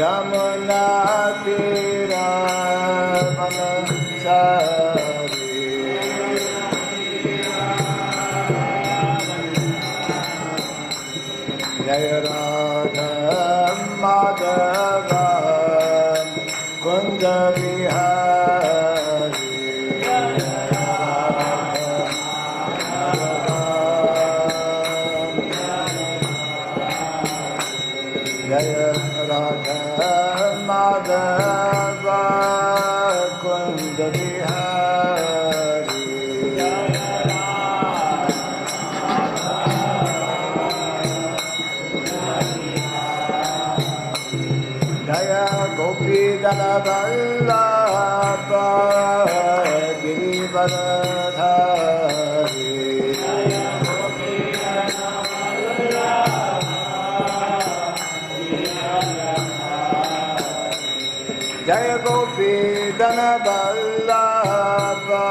Jamuna Tira Manasari Jaya Radha Madhava Kunda Vihari Jaya Radha Madhava Kunda Vihari Jaya Gopi Dana Vallabha Girivardhari Jaya Gopi Dana Vallabha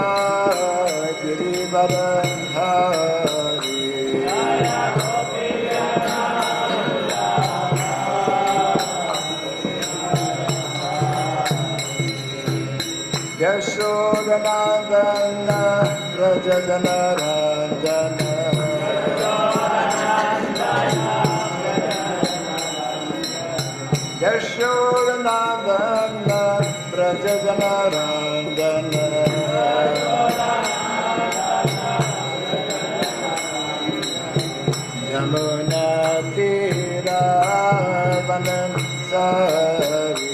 Girivardhari Yashodanandana Rajadana Ranjana Yashodanandana Rajadana Ranjana Jamuna Tira Vanansari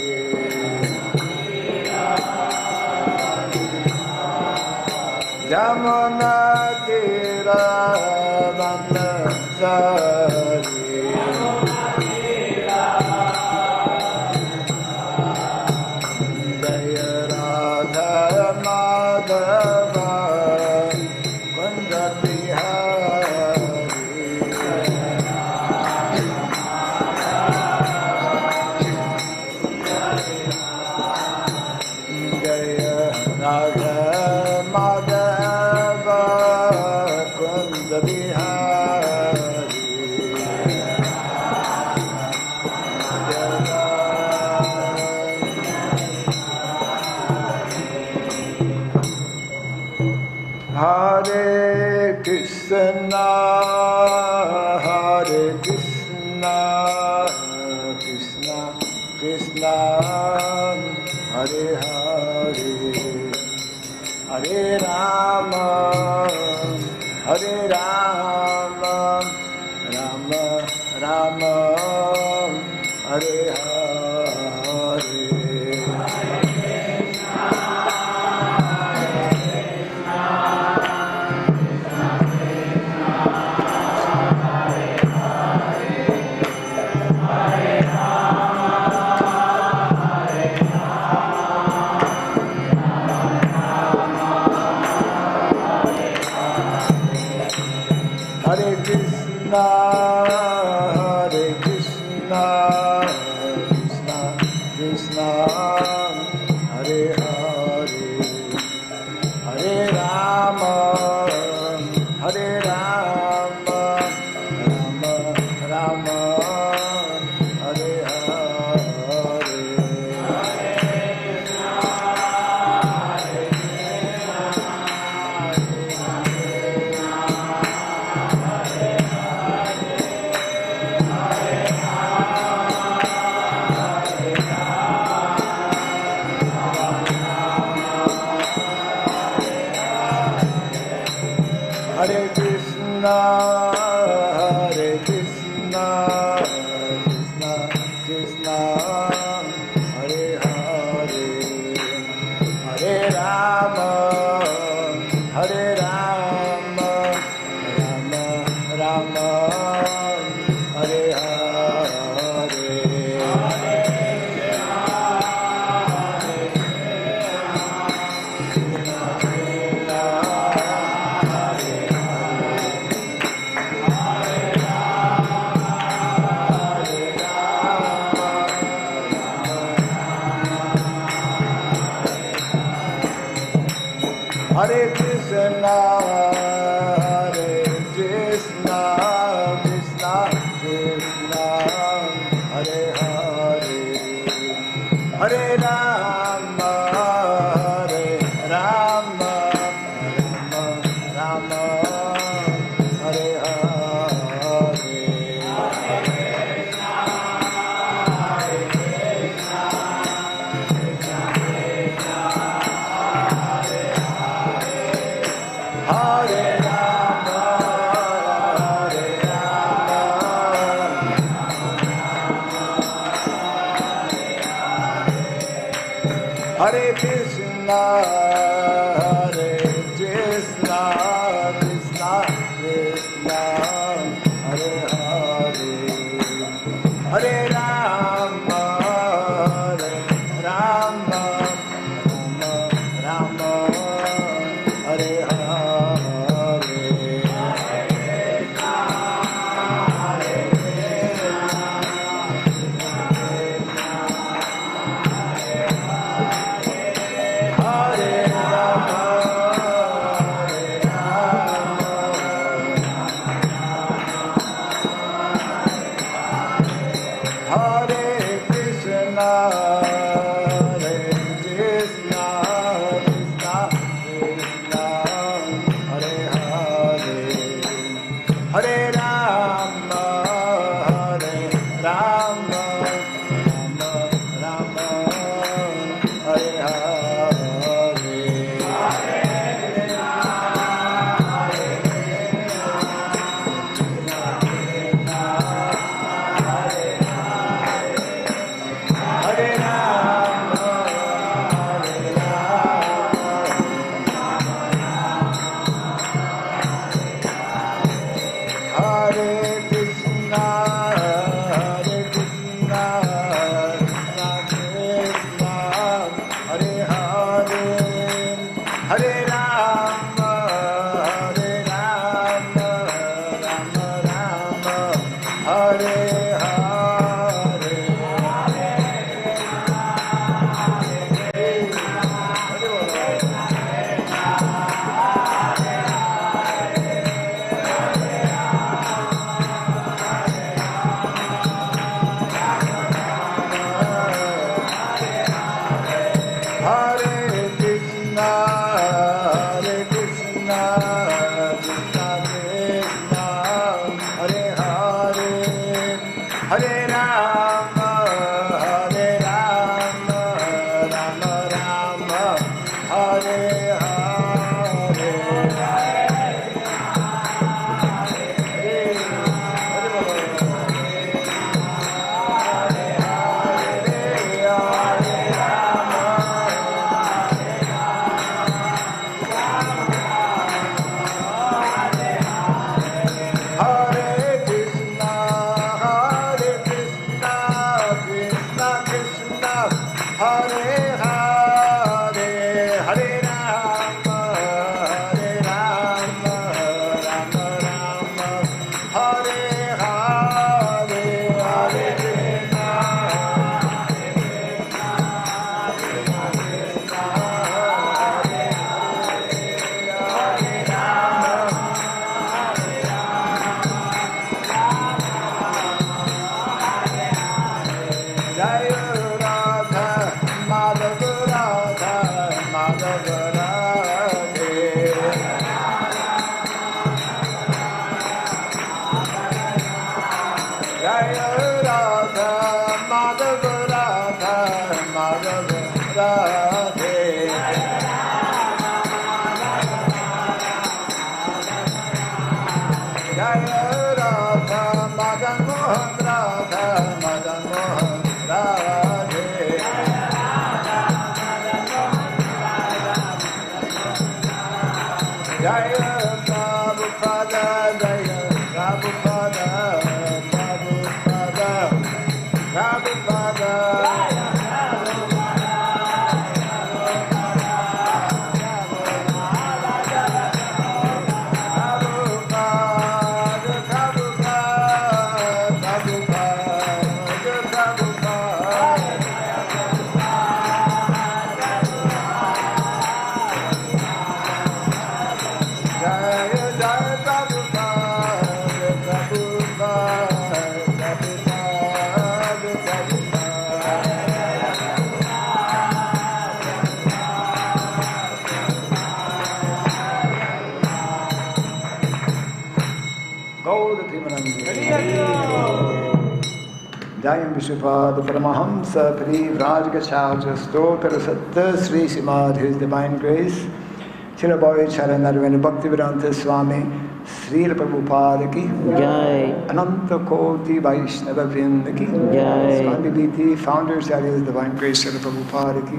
Jamuna Tira Vanansari Jaya Radha Madhava Kunda Vihari Jaya Radha Madhava Kunda Vihari Hare Krishna, Hare Krishna, Krishna Krishna, Hare Hare, Hare Rama, Hare Rama, Rama Rama, Hare Hare. Hare Krishna, Hare Krishna, Krishna Krishna, Hare Hare, Hare Rama, Hare Rama, Rama Rama, Hare Hare. Hare Krishna, Hare Krishna, Krishna Krishna, Hare Hare, Hare Rama, Hare Rama, Rama Rama, Hare Hare. Hare Krishna, Hare Krishna, Krishna Krishna, Hare Hare, Hare Krishna, Hare Krishna, Krishna Krishna, Hare Hare, Hare Rama, Hare Rama, Rama Rama, Hare Jayam Vishnupada Paramahamsa Pri Vrajgacharya Stotra Satta Sri Srimad His Divine Grace Srila Bhakti Charanarvana Bhaktivedanta Swami Srila Prabhupada ki Jai. Ananta Koti Vaishnava Vrinda ki Jai. Swami BT, founders, that is Divine Grace Srila Prabhupada ki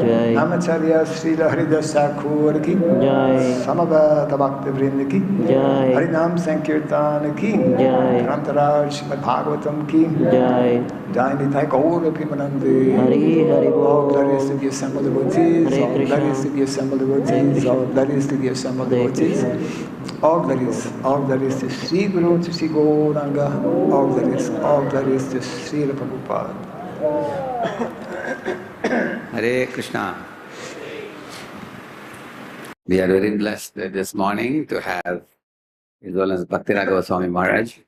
Jai. Namacharya Srila Haridas Thakur ki Jai. Samavata Bhakti Vrinda ki Jai. Harinam Sankirtan ki Jai. Grantaraj Srimad Bhagavatam ki Jai. Jai Nitai Gaura Pimanande. Hari Hari All glories to Bol. the assembled devotees, Hare all Krishna. glories to the assembled devotees, Krishna. all glories to the assembled Hare devotees, Krishna. all glories to Sri Guru, to Sri Gauranga, all glories to Sri Prabhupada. Hare Krishna. We are very blessed this morning to have His Holiness Bhakti Raghava Swami Maharaj.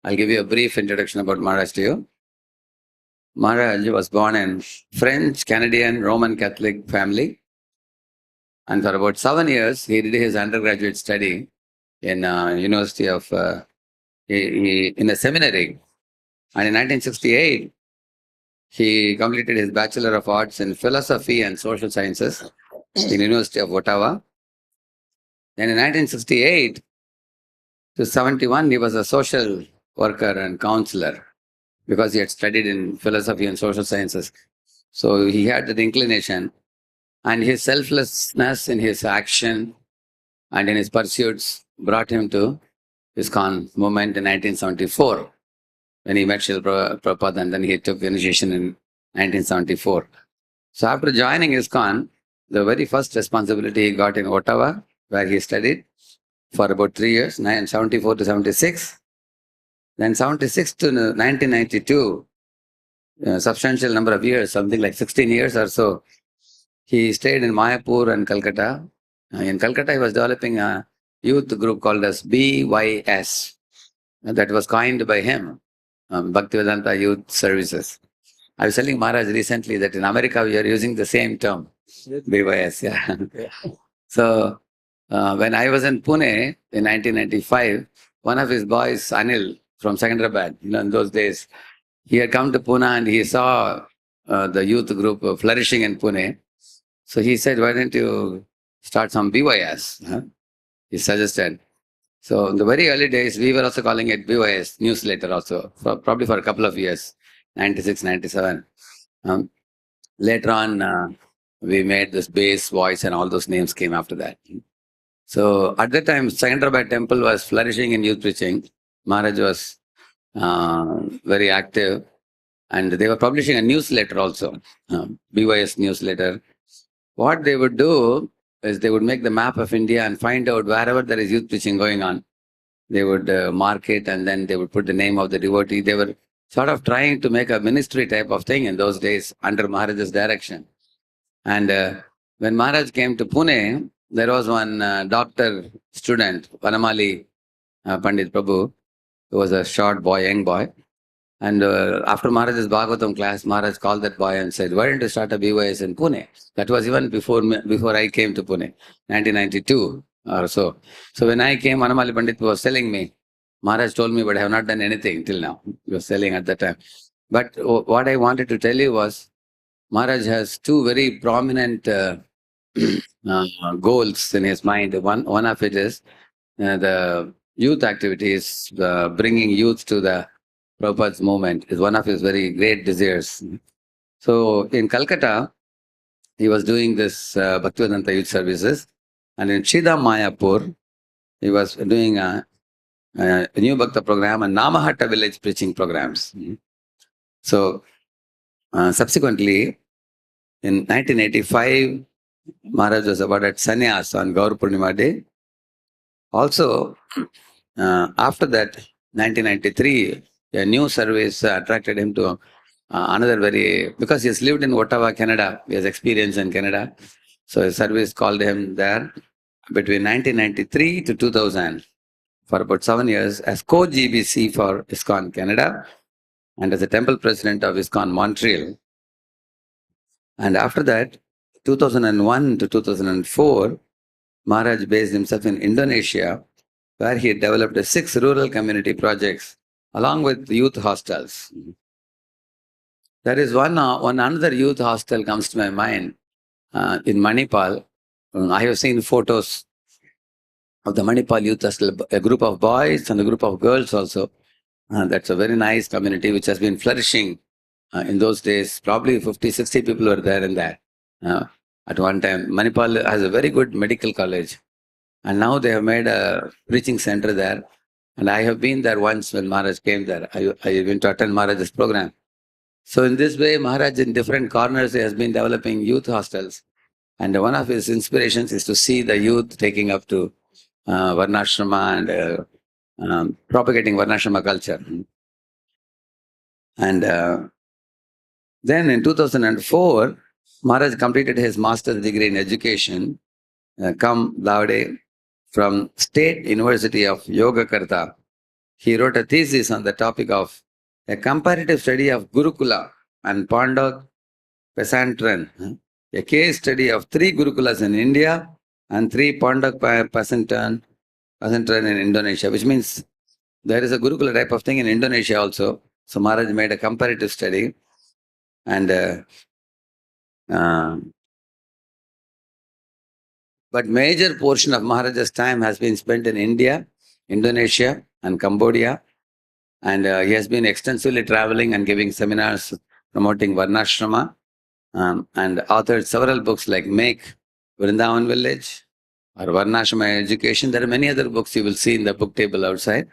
I'll give you a brief introduction about Maharaj to you. Maharaj was born in French, Canadian, Roman Catholic family. And for about 7 years, he did his undergraduate study in University of, in a seminary. And in 1968, he completed his Bachelor of Arts in Philosophy and Social Sciences in University of Ottawa. Then in 1968 to 71, he was a social worker and counselor because he had studied in philosophy and social sciences. So he had that inclination, and his selflessness in his action and in his pursuits brought him to ISKCON movement in 1974 when he met Srila Prabhupada, and then he took initiation in 1974. So after joining ISKCON, the very first responsibility he got in Ottawa, where he studied for about 3 years, 1974 to 76. Then 76 to 1992, a substantial number of years, something like 16 years or so, he stayed in Mayapur and Calcutta. In Calcutta, he was developing a youth group called as BYS. That was coined by him, Bhaktivedanta Youth Services. I was telling Maharaj recently that in America, we are using the same term, BYS. Yeah. So, when I was in Pune in 1995, one of his boys, Anil, from Secunderabad, in those days, he had come to Pune and he saw the youth group flourishing in Pune. So he said, why don't you start some BYS? He suggested. So in the very early days, we were also calling it BYS, newsletter also, probably for a couple of years, 96, 97. Later on, we made this bass, voice, and all those names came after that. So at that time, Secunderabad temple was flourishing in youth preaching. Maharaj was very active, and they were publishing a newsletter also, BYS newsletter. What they would do is they would make the map of India and find out wherever there is youth preaching going on. They would mark it, and then they would put the name of the devotee. They were sort of trying to make a ministry type of thing in those days under Maharaj's direction. And when Maharaj came to Pune, there was one doctor student, Vanamali Pandit Prabhu, who was a short boy, young boy. And after Maharaj's Bhagavatam class, Maharaj called that boy and said, why don't you start a BYS in Pune? That was even before I came to Pune, 1992 or so. So when I came, Vanamali Pandit was telling me, Maharaj told me, but I have not done anything till now. He was telling at that time. But what I wanted to tell you was, Maharaj has two very prominent goals in his mind. One of it is the youth activities, bringing youth to the Prabhupada's movement is one of his very great desires. So in Calcutta, he was doing this Bhaktivedanta Youth Services, and in Chida Mayapur, he was doing a New Bhakta program and Namahatta village preaching programs. So subsequently, in 1985, Maharaj was awarded sannyas on Gaur Purnima Day. Also, after that, 1993, a new service attracted him to another because he has lived in Ottawa, Canada. He has experience in Canada. So a service called him there between 1993 to 2000 for about 7 years as co-GBC for ISKCON Canada and as a temple president of ISKCON Montreal. And after that, 2001 to 2004, Maharaj based himself in Indonesia, where he developed 6 rural community projects along with youth hostels. There is one another youth hostel comes to my mind in Manipal. I have seen photos of the Manipal Youth Hostel, a group of boys and a group of girls also. That's a very nice community which has been flourishing in those days. Probably 50, 60 people were there in that. At one time, Manipal has a very good medical college. And now they have made a preaching center there. And I have been there once when Maharaj came there. I went to attend Maharaj's program. So in this way, Maharaj in different corners has been developing youth hostels. And one of his inspirations is to see the youth taking up to Varnashrama and propagating Varnashrama culture. And then in 2004, Maharaj completed his master's degree in education, cum laude, from State University of Yogyakarta. He wrote a thesis on the topic of a comparative study of Gurukula and Pandak Pesantran, a case study of 3 Gurukulas in India and 3 Pandak Pesantran in Indonesia, which means there is a Gurukula type of thing in Indonesia also. So Maharaj made a comparative study. And but major portion of Maharaj's time has been spent in India, Indonesia and Cambodia. And he has been extensively traveling and giving seminars promoting Varnashrama, and authored several books like Make Vrindavan Village or Varnashrama Education. There are many other books you will see in the book table outside.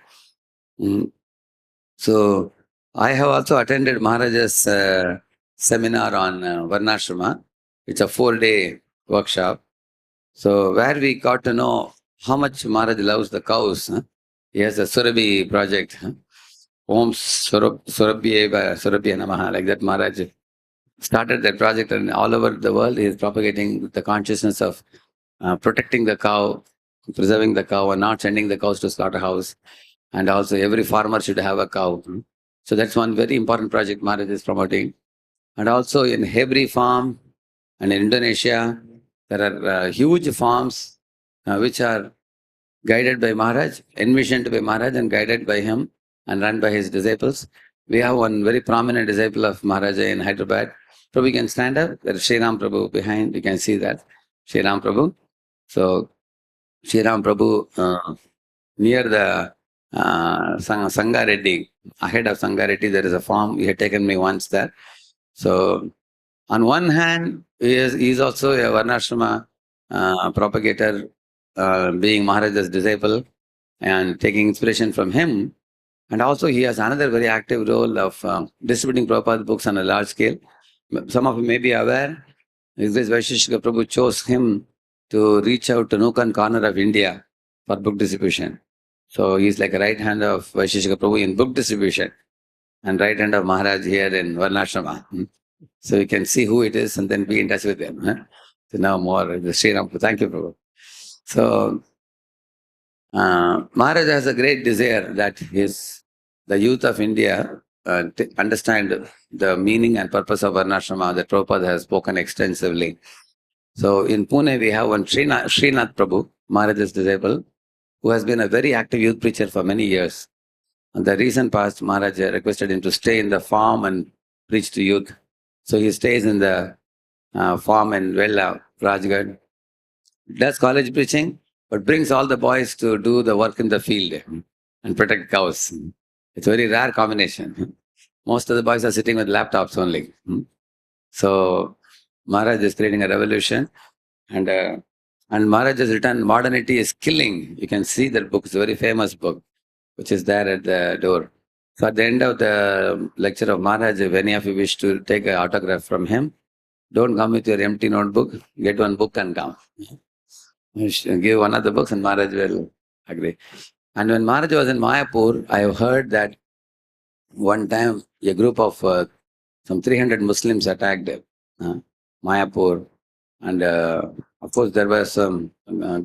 So I have also attended Maharaj's seminar on Varnashrama. It's a 4-day workshop. So where we got to know how much Maharaj loves the cows. He has a Surabhi project. Om Surabhi Namaha, like that Maharaj started that project, and all over the world he is propagating the consciousness of protecting the cow, preserving the cow, and not sending the cows to slaughterhouse. And also every farmer should have a cow. So that's one very important project Maharaj is promoting. And also in Hebri farm and in Indonesia, there are huge farms which are guided by Maharaj, envisioned by Maharaj and guided by him and run by his disciples. We have one very prominent disciple of Maharaj in Hyderabad. So we can stand up. There is Sri Ram Prabhu behind. You can see that. Sri Ram Prabhu. So Sri Ram Prabhu, near the Sangha Reddy, ahead of Sangha Reddy, there is a farm. He had taken me once there. So on one hand, he is also a Varnashrama propagator, being Maharaj's disciple and taking inspiration from him. And also he has another very active role of distributing Prabhupada's books on a large scale. Some of you may be aware, this Vaisheshika Prabhu chose him to reach out to nook and corner of India for book distribution. So he's like a right hand of Vaisheshika Prabhu in book distribution and right hand of Maharaj here in Varnashrama. So you can see who it is and then be in touch with them. So now more, the Sri Ram. Thank you, Prabhu. So Maharaj has a great desire that the youth of India understand the meaning and purpose of Varnashrama that Prabhupada has spoken extensively. So in Pune, we have one Srinath Prabhu, Maharaj's disciple, who has been a very active youth preacher for many years. In the recent past, Maharaj requested him to stay in the farm and preach to youth. So he stays in the farm in Vella, Rajgarh, does college preaching, but brings all the boys to do the work in the field and protect cows. It's a very rare combination. Most of the boys are sitting with laptops only. So Maharaj is creating a revolution, and Maharaj has written Modernity is Killing. You can see that book. It's a very famous book, which is there at the door. So at the end of the lecture of Maharaj, if any of you wish to take an autograph from him, don't come with your empty notebook. Get one book and come. Give one of the books and Maharaj will agree. And when Maharaj was in Mayapur, I have heard that one time a group of some 300 Muslims attacked Mayapur. And of course there was some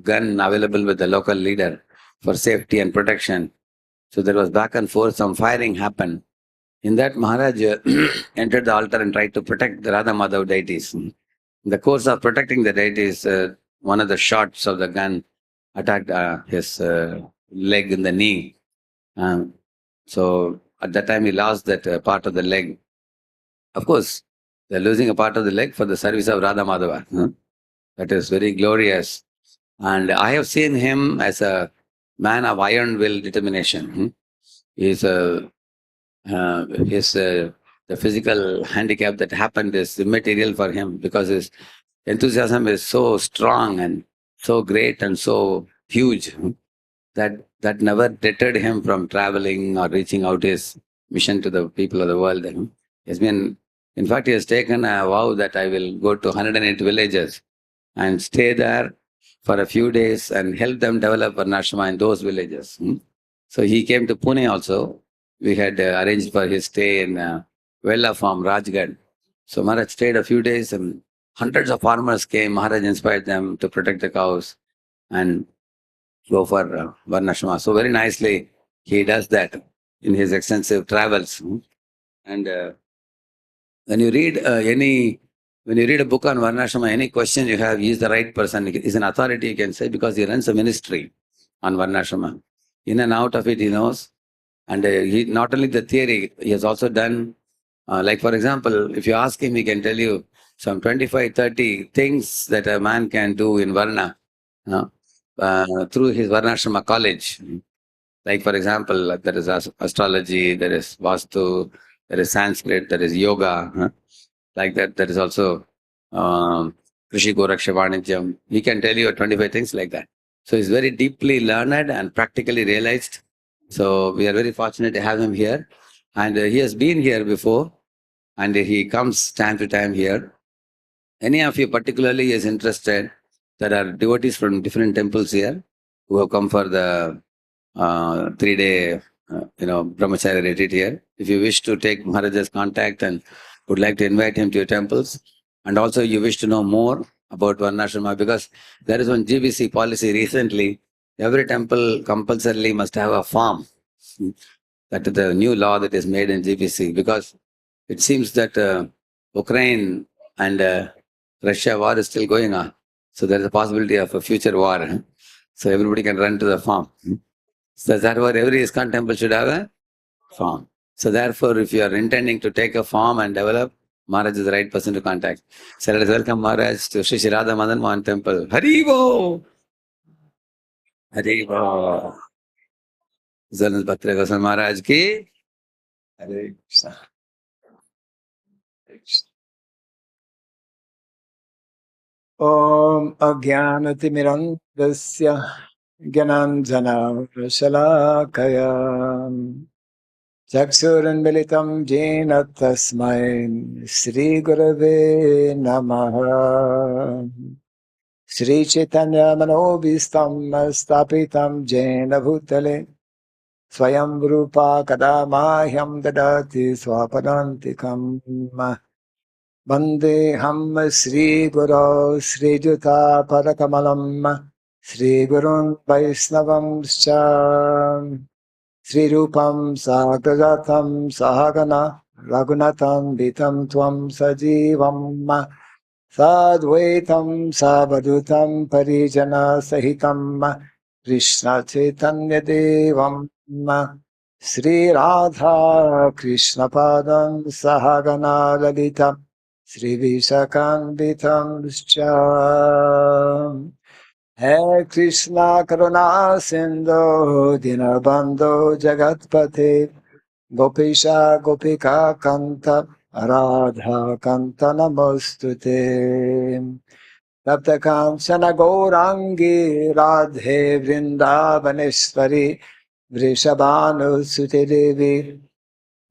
gun available with the local leader for safety and protection. So there was back and forth, some firing happened. In that, Maharaj entered the altar and tried to protect the Radha Madhav deities. In the course of protecting the deities, one of the shots of the gun attacked his leg in the knee. So at that time he lost that part of the leg. Of course, they're losing a part of the leg for the service of Radha Madhava. That is very glorious. And I have seen him as a man of iron will determination. He's a the physical handicap that happened is immaterial for him because his enthusiasm is so strong and so great and so huge that never deterred him from traveling or reaching out his mission to the people of the world. He's been, in fact, he has taken a vow that I will go to 108 villages and stay there for a few days and help them develop Varnashrama in those villages. So he came to Pune also. We had arranged for his stay in Vella farm, Rajgarh. So Maharaj stayed a few days and hundreds of farmers came. Maharaj inspired them to protect the cows and go for Varnashrama. So very nicely he does that in his extensive travels. And when you read when you read a book on Varnashrama, any question you have, he is the right person. He is an authority, you can say, because he runs a ministry on Varnashrama. In and out of it, he knows. And he not only the theory, he has also done, like for example, if you ask him, he can tell you some 25, 30 things that a man can do in Varna through his Varnashrama college. Like for example, there is astrology, there is Vastu, there is Sanskrit, there is yoga. Like that, there is also Krishi Goraksha Vanijyam. He can tell you 25 things like that. So he's very deeply learned and practically realized. So we are very fortunate to have him here. And he has been here before and he comes time to time here. Any of you particularly is interested, there are devotees from different temples here who have come for the 3-day brahmacharya retreat here. If you wish to take Maharaj's contact and would like to invite him to your temples, and also you wish to know more about Varnashrama, because there is one GBC policy recently, every temple compulsorily must have a farm. That is the new law that is made in GBC, because it seems that Ukraine and Russia war is still going on. So there is a possibility of a future war. So everybody can run to the farm. So therefore every ISKCON temple should have a farm. So therefore, if you are intending to take a farm and develop, Maharaj is the right person to contact. So let us welcome Maharaj to Sri Radha Madan Mohan Temple. Haribo! Haribo! Zalans Bhakti Goswami Maharaj ki. Hare Krishna. Hare Krishna. Om Ajnanatimirandasya Gyananjana Shalakaya Chaksuranmilitam Jena Tasmai Sri Gurave Namaha Sri Chaitanya Manobhistam Stapitam Jena Bhutale Swayam Rupa Kadamahyam Dadati Swapadantikam Vandeham Sri Guru Sri Juta Parakamalam Sri Gurun Vaisnavam Sri Rupam Sagrajatam Sahagana Raghunatam Vitam Tvam Sajivam Sadvaitam Savadutam Parijana Sahitam Krishna Chaitanya Devam Sri Radha Krishna Padam Sahagana Lalita Sri Vishakanvitam Hare Krishna Karuna Sindhu Dinabandhu Jagatpate Gopisha Gopika Kanta Radha Kanta Namostute Tapta Kanchana Gaurangi Radhe Vrindavaneshwari Vrishabhanu Sute Devi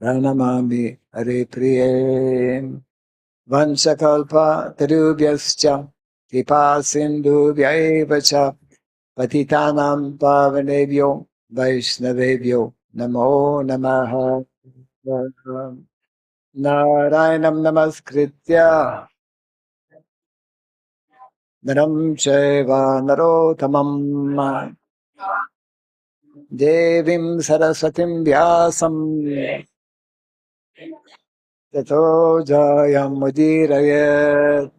Pranamami Hare Priye Vanchakalpa Tarubhyascha Kripa Sindhu Vyaivacha Patitanam Pavanebhyo Vaishnavebhyo Namo Namaha Narayanam Namaskritya Naram Chaiva Narotamam Devim Saraswatim Vyasam Tato Jayam Mudirayat.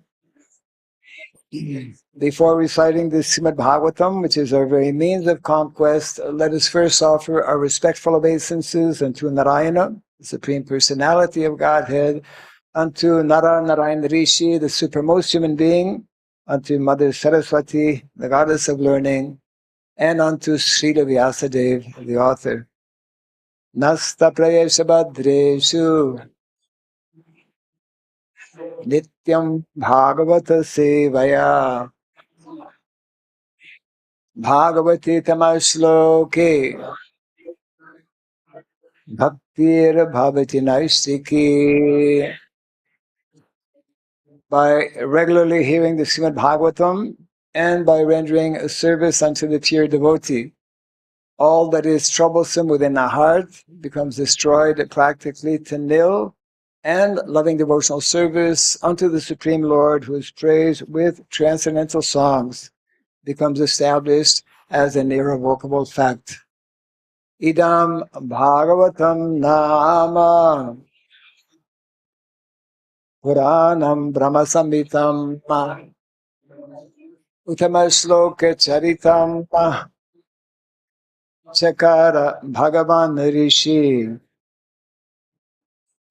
Before reciting the Srimad Bhagavatam, which is our very means of conquest, let us first offer our respectful obeisances unto Narayana, the Supreme Personality of Godhead, unto Nara Narayana Rishi, the Supremost Human Being, unto Mother Saraswati, the goddess of learning, and unto Srila Vyasadeva, the author. Nasta prayesha badreshu nityam bhagavata sevaya bhagavati tamashloke bhaktir bhavati naistiki. By regularly hearing the Srimad Bhagavatam and by rendering a service unto the pure devotee, all that is troublesome within the heart becomes destroyed practically to nil, and loving devotional service unto the Supreme Lord, who is praised with transcendental songs, becomes established as an irrevocable fact. Idam Bhagavatam Nama Puranam Brahmasamhitam Uttama Charitam Chakara Bhagavan Rishi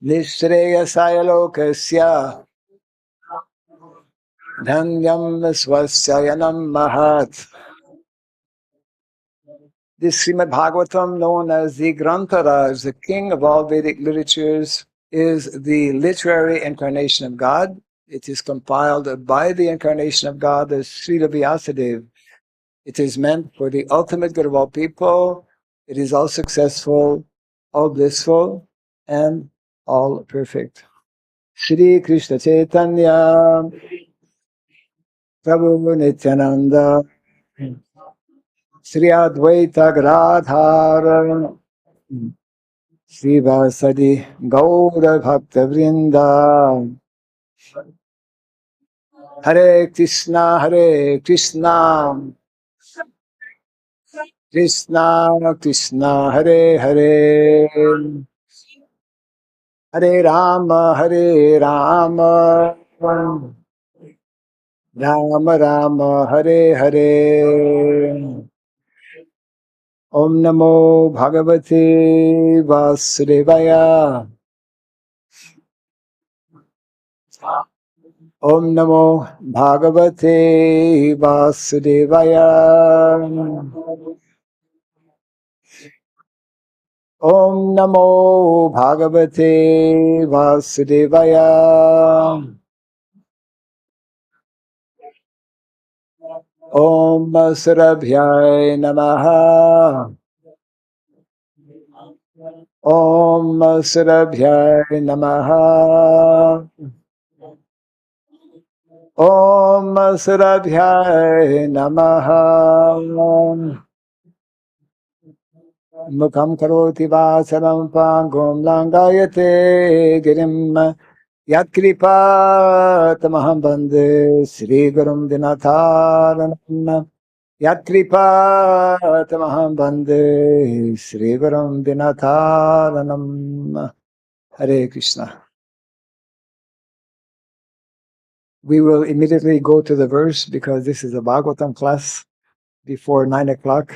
Nishreyasaya Lokasya Dhanyam Swasyayanam Mahat. This Srimad Bhagavatam, known as the Grantaraj, the king of all Vedic literatures, is the literary incarnation of God. It is compiled by the incarnation of God as Srila Vyasadeva. It is meant for the ultimate good of all people. It is all successful, all blissful, and all perfect. Shri Krishna Chaitanya Prabhu Nityananda Sri Advaita Gadadhara Sri Vasadi Gaura Bhakta Vrinda. Hare Krishna, Hare Krishna, Krishna Krishna, Hare Hare, Hare Rama, Hare Rama, Rama Rama, Hare Hare. Om Namo Bhagavate Vasudevaya. Om Namo Bhagavate Vasudevaya. Om Namo Bhagavate Vasudevaya. Om Sarabhyay Namaha. Om Sarabhyay Namaha. Om Sarabhyay Namaha. Mukham karoti vasaram pangom langayate girim yatkripa tamaham bande Sri Gurum Dinatharanam. Yatkripa tamaham bande Sri Gurum Dinatharanam. Hare Krishna. We will immediately go to the verse because this is a Bhagavatam class before 9 o'clock.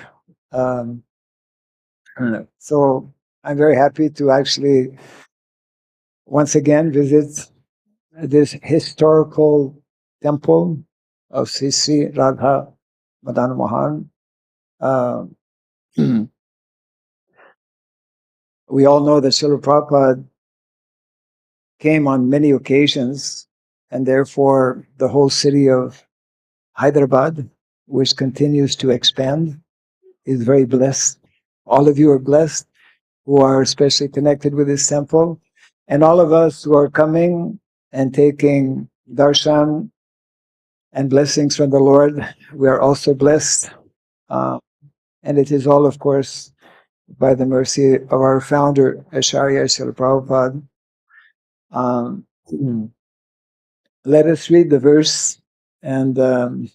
So I'm very happy to actually once again visit this historical temple of Sri Sri Radha Madan Mohan. We all know that Srila Prabhupada came on many occasions, and therefore the whole city of Hyderabad, which continues to expand, is very blessed. All of you are blessed who are especially connected with this temple, and all of us who are coming and taking darshan and blessings from the Lord, we are also blessed. And it is all, of course, by the mercy of our founder, Acharya Srila Prabhupada. Let us read the verse and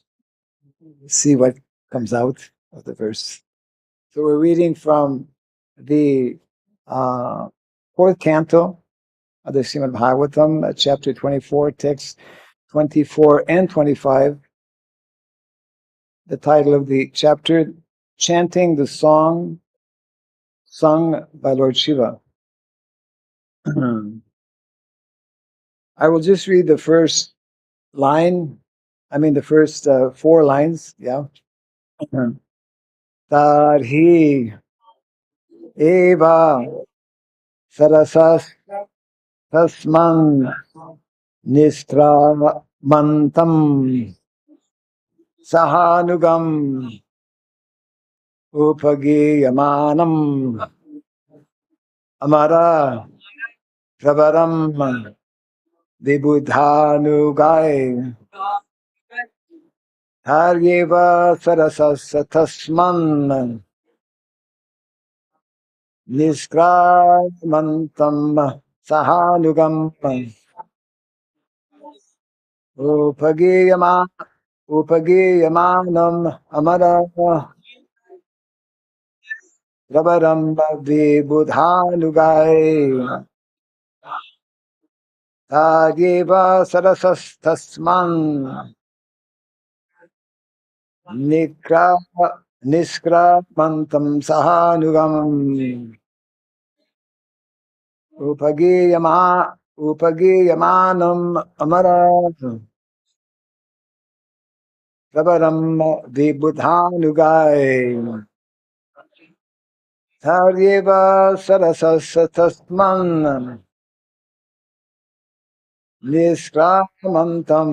see what comes out of the verse. So we're reading from the fourth canto of the Srimad Bhagavatam, chapter 24, text 24 and 25. The title of the chapter, Chanting the Song Sung by Lord Shiva. I will just read the first line I mean the first 4 lines, yeah. Tarhi eva sarasas tasman niskramantam sahanugam upagiyamanam amara pravaram vibudhanugai Haryeva sarasas tasman niskramantam sahanugam upagiyama upagiyamanam amara pravaram vibudhanugai Haryeva sarasas tasman Nikra Niskramantam Sahanugam Upagiyamanam Amara Pravaram Vibudhanugai Taryeva Sarasasatasman Niskramantam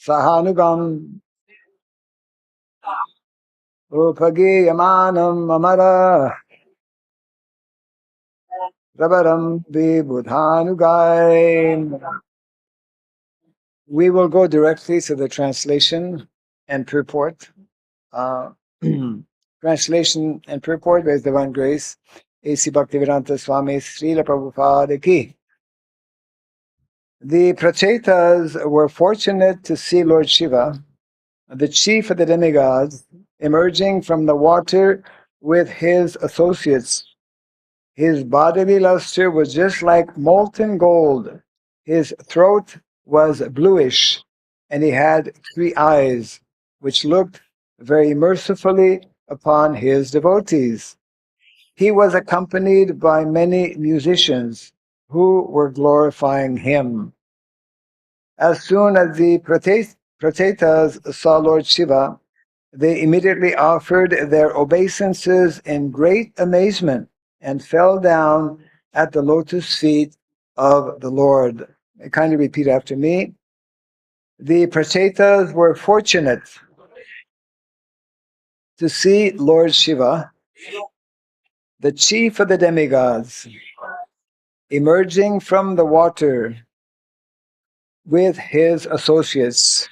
Sahanugam Upagiyamanam Amara Pravaram Vibudhanugai. We will go directly to the translation and purport. Uh, translation and purport by Divine Grace, A.C. Bhaktivedanta Swami Srila Prabhupada Ki. The Prachetas were fortunate to see Lord Shiva, the chief of the demigods, emerging from the water with his associates. His bodily luster was just like molten gold. His throat was bluish, and he had 3 eyes, which looked very mercifully upon his devotees. He was accompanied by many musicians who were glorifying him. As soon as the Prachetas saw Lord Shiva, they immediately offered their obeisances in great amazement and fell down at the lotus feet of the Lord. Kindly repeat after me. The Prachetas were fortunate to see Lord Shiva, the chief of the demigods, emerging from the water with his associates.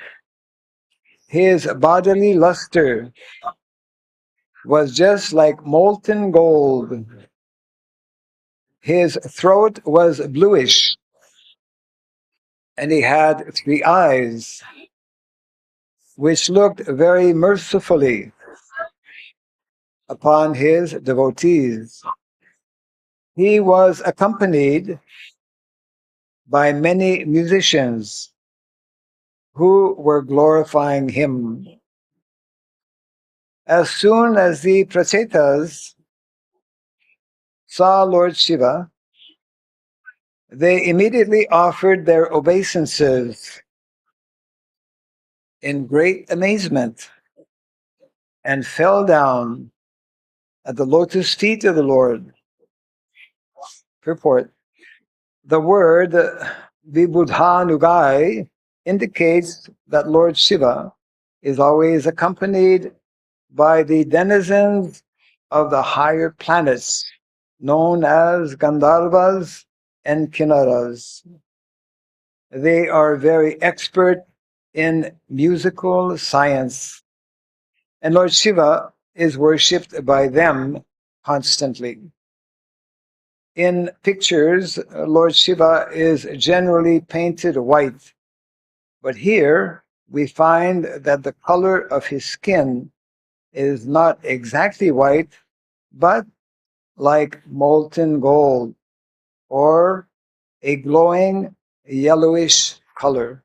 His bodily luster was just like molten gold. His throat was bluish, and he had 3 eyes, which looked very mercifully upon his devotees. He was accompanied by many musicians who were glorifying him. As soon as the Prachetas saw Lord Shiva, they immediately offered their obeisances in great amazement and fell down at the lotus feet of the Lord. Purport. The word Vibudhanugai indicates that Lord Shiva is always accompanied by the denizens of the higher planets, known as Gandharvas and Kinnaras. They are very expert in musical science, and Lord Shiva is worshipped by them constantly. In pictures, Lord Shiva is generally painted white, but here we find that the color of his skin is not exactly white, but like molten gold or a glowing yellowish color.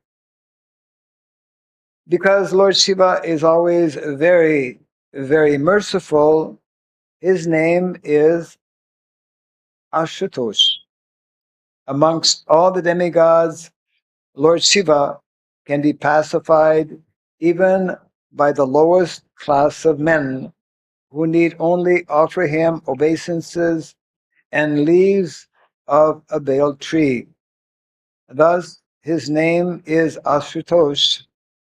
Because Lord Shiva is always very, very merciful, his name is Ashutosh. Amongst all the demigods, Lord Shiva can be pacified even by the lowest class of men, who need only offer him obeisances and leaves of a veiled tree. Thus, his name is Asutosh,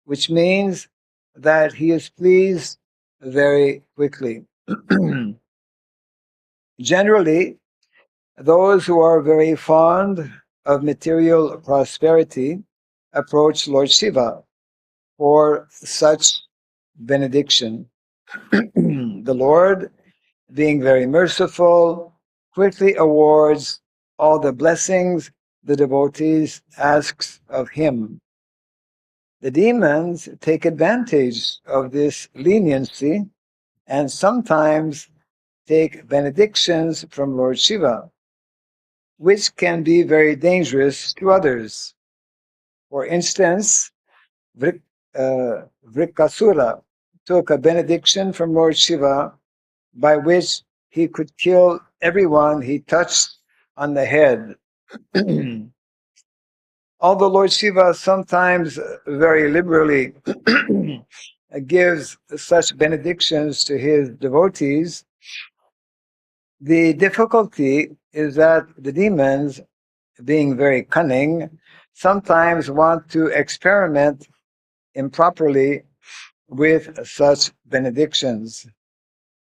which means that he is pleased very quickly. Generally, those who are very fond of material prosperity approach Lord Shiva for such benediction. The Lord, being very merciful, quickly awards all the blessings the devotees asks of him. The demons take advantage of this leniency and sometimes take benedictions from Lord Shiva, which can be very dangerous to others. For instance, Vrikasura took a benediction from Lord Shiva by which he could kill everyone he touched on the head. Although Lord Shiva sometimes very liberally gives such benedictions to his devotees, the difficulty is that the demons, being very cunning, sometimes want to experiment improperly with such benedictions.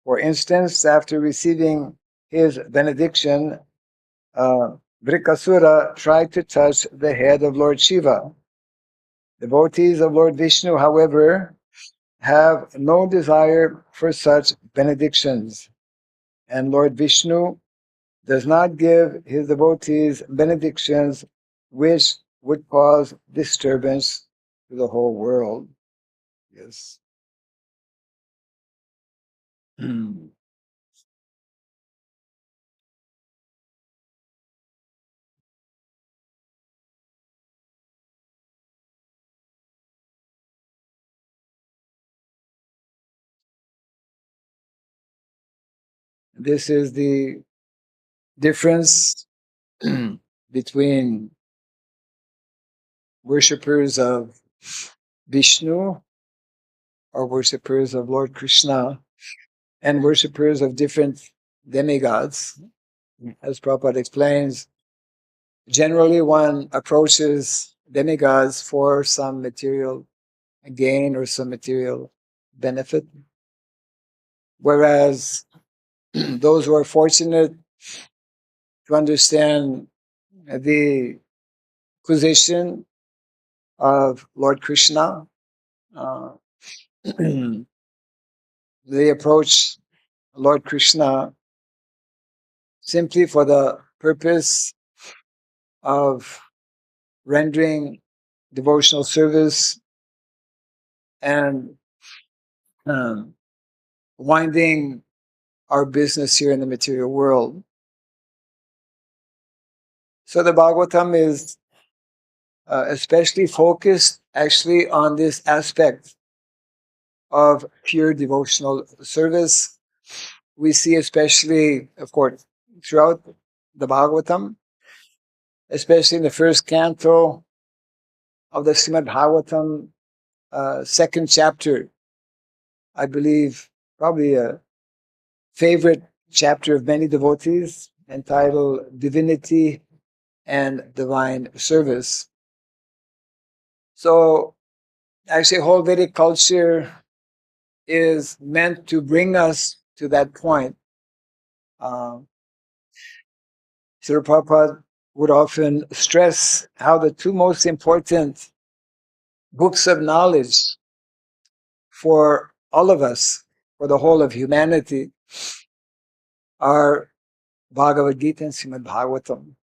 For instance, after receiving his benediction, Vrikasura tried to touch the head of Lord Shiva. Devotees of Lord Vishnu, however, have no desire for such benedictions, and Lord Vishnu does not give his devotees benedictions which would cause disturbance to the whole world. Yes. This is the difference between worshippers of Vishnu or worshippers of Lord Krishna and worshippers of different demigods. As Prabhupada explains, generally one approaches demigods for some material gain or some material benefit, whereas those who are fortunate to understand the position of Lord Krishna, they approach Lord Krishna simply for the purpose of rendering devotional service and winding our business here in the material world. So the Bhagavatam is especially focused actually on this aspect of pure devotional service. We see especially, of course, throughout the Bhagavatam, especially in the first canto of the Srimad Bhagavatam, second chapter, I believe probably a favorite chapter of many devotees, entitled Divinity and Divine Service. So actually whole Vedic culture is meant to bring us to that point. Srila Prabhupada would often stress how the two most important books of knowledge for all of us, for the whole of humanity, are Bhagavad Gita and Srimad Bhagavatam.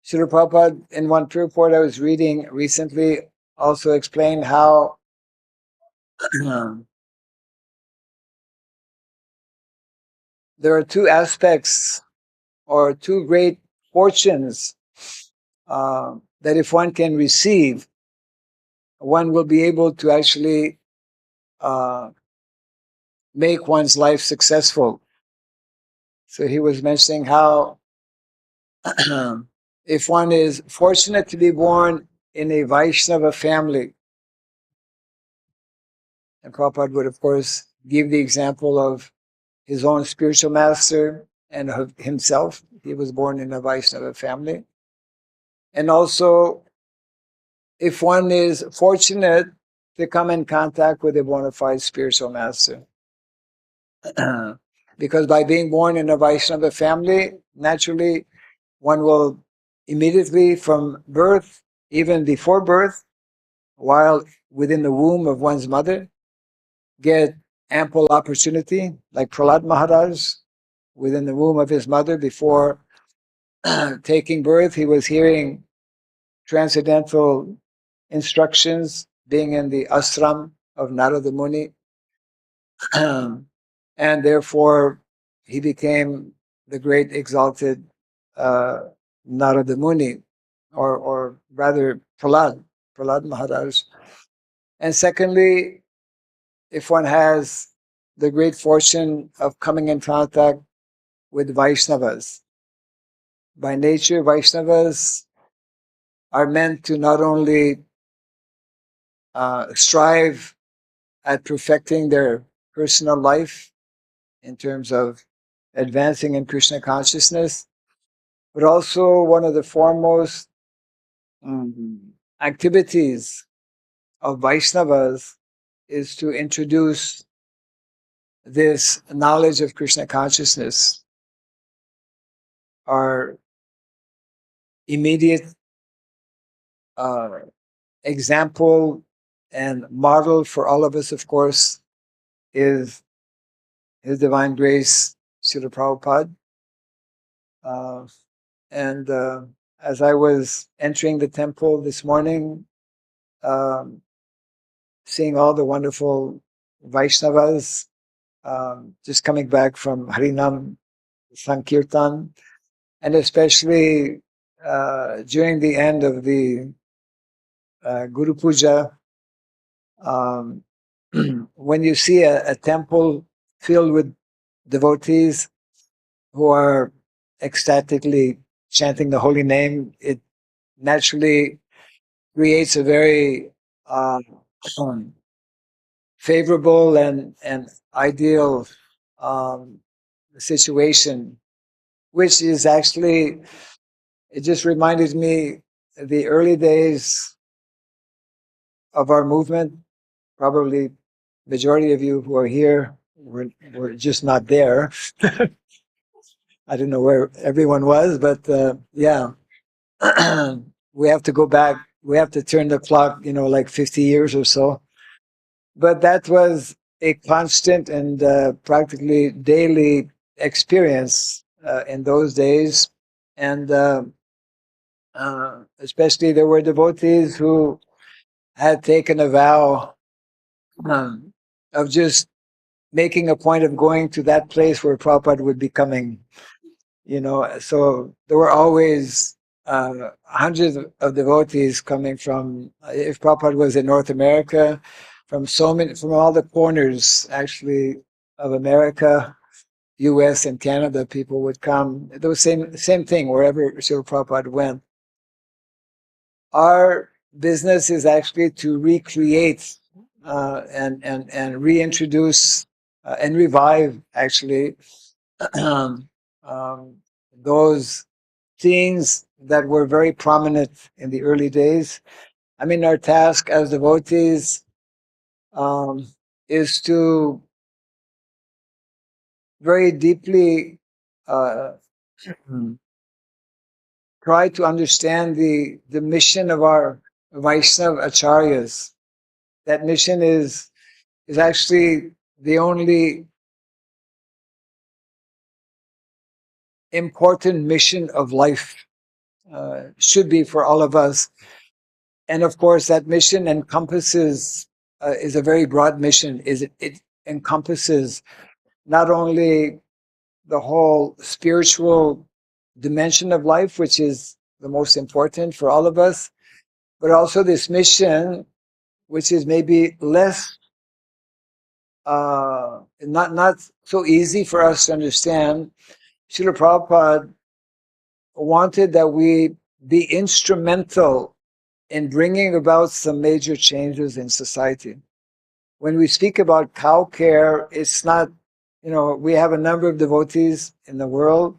Srila Prabhupada, in one purport I was reading recently, also explained how there are two aspects or two great fortunes that if one can receive, one will be able to actually make one's life successful. So he was mentioning how if one is fortunate to be born in a Vaishnava family, and Prabhupada would, of course, give the example of his own spiritual master and of himself. He was born in a Vaishnava family. And also, if one is fortunate to come in contact with a bona fide spiritual master. Because by being born in a Vaishnava family, naturally, one will immediately from birth, even before birth, while within the womb of one's mother, get ample opportunity, like Prahlad Maharaj, within the womb of his mother before taking birth, he was hearing transcendental instructions, being in the ashram of Narada Muni, and therefore he became the great exalted Narada Muni, or rather Prahlad Maharaj. And secondly, if one has the great fortune of coming in contact with Vaishnavas, by nature, Vaishnavas are meant to not only strive at perfecting their personal life in terms of advancing in Krishna consciousness, but also one of the foremost activities of Vaishnavas is to introduce this knowledge of Krishna consciousness. Our immediate example and model for all of us, of course, is His Divine Grace, Srila Prabhupada. And as I was entering the temple this morning, seeing all the wonderful Vaishnavas, just coming back from Harinam Sankirtan, and especially during the end of the Guru Puja, when you see a temple filled with devotees who are ecstatically chanting the holy name, it naturally creates a very favorable and ideal situation, which is actually, it just reminded me the early days of our movement. Probably majority of you who are here were just not there. I don't know where everyone was, but yeah, we have to go back. We have to turn the clock, like 50 years or so. But that was a constant and practically daily experience in those days. And especially there were devotees who had taken a vow of just making a point of going to that place where Prabhupada would be coming. So there were always hundreds of devotees coming from, if Prabhupada was in North America, from all the corners, actually, of America, US and Canada, people would come. It was same thing wherever Srila Prabhupada went. Our business is actually to recreate and reintroduce and revive, actually, those scenes that were very prominent in the early days. I mean, our task as devotees is to very deeply try to understand the mission of our Vaishnava acharyas. That mission is actually the only important mission of life, should be for all of us. And of course, that mission encompasses, is a very broad mission. It encompasses not only the whole spiritual dimension of life, which is the most important for all of us, but also this mission, which is maybe less, not so easy for us to understand. Srila Prabhupada wanted that we be instrumental in bringing about some major changes in society. When we speak about cow care, it's not, we have a number of devotees in the world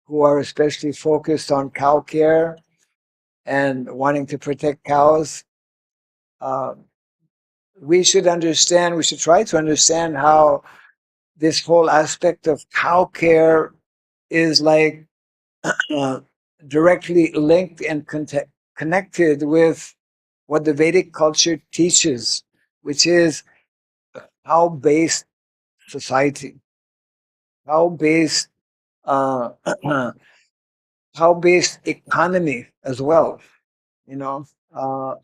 who are especially focused on cow care and wanting to protect cows. We should try to understand how this whole aspect of cow care is like directly linked and connected with what the Vedic culture teaches, which is cow-based society, cow-based uh, cow-based economy as well. Uh,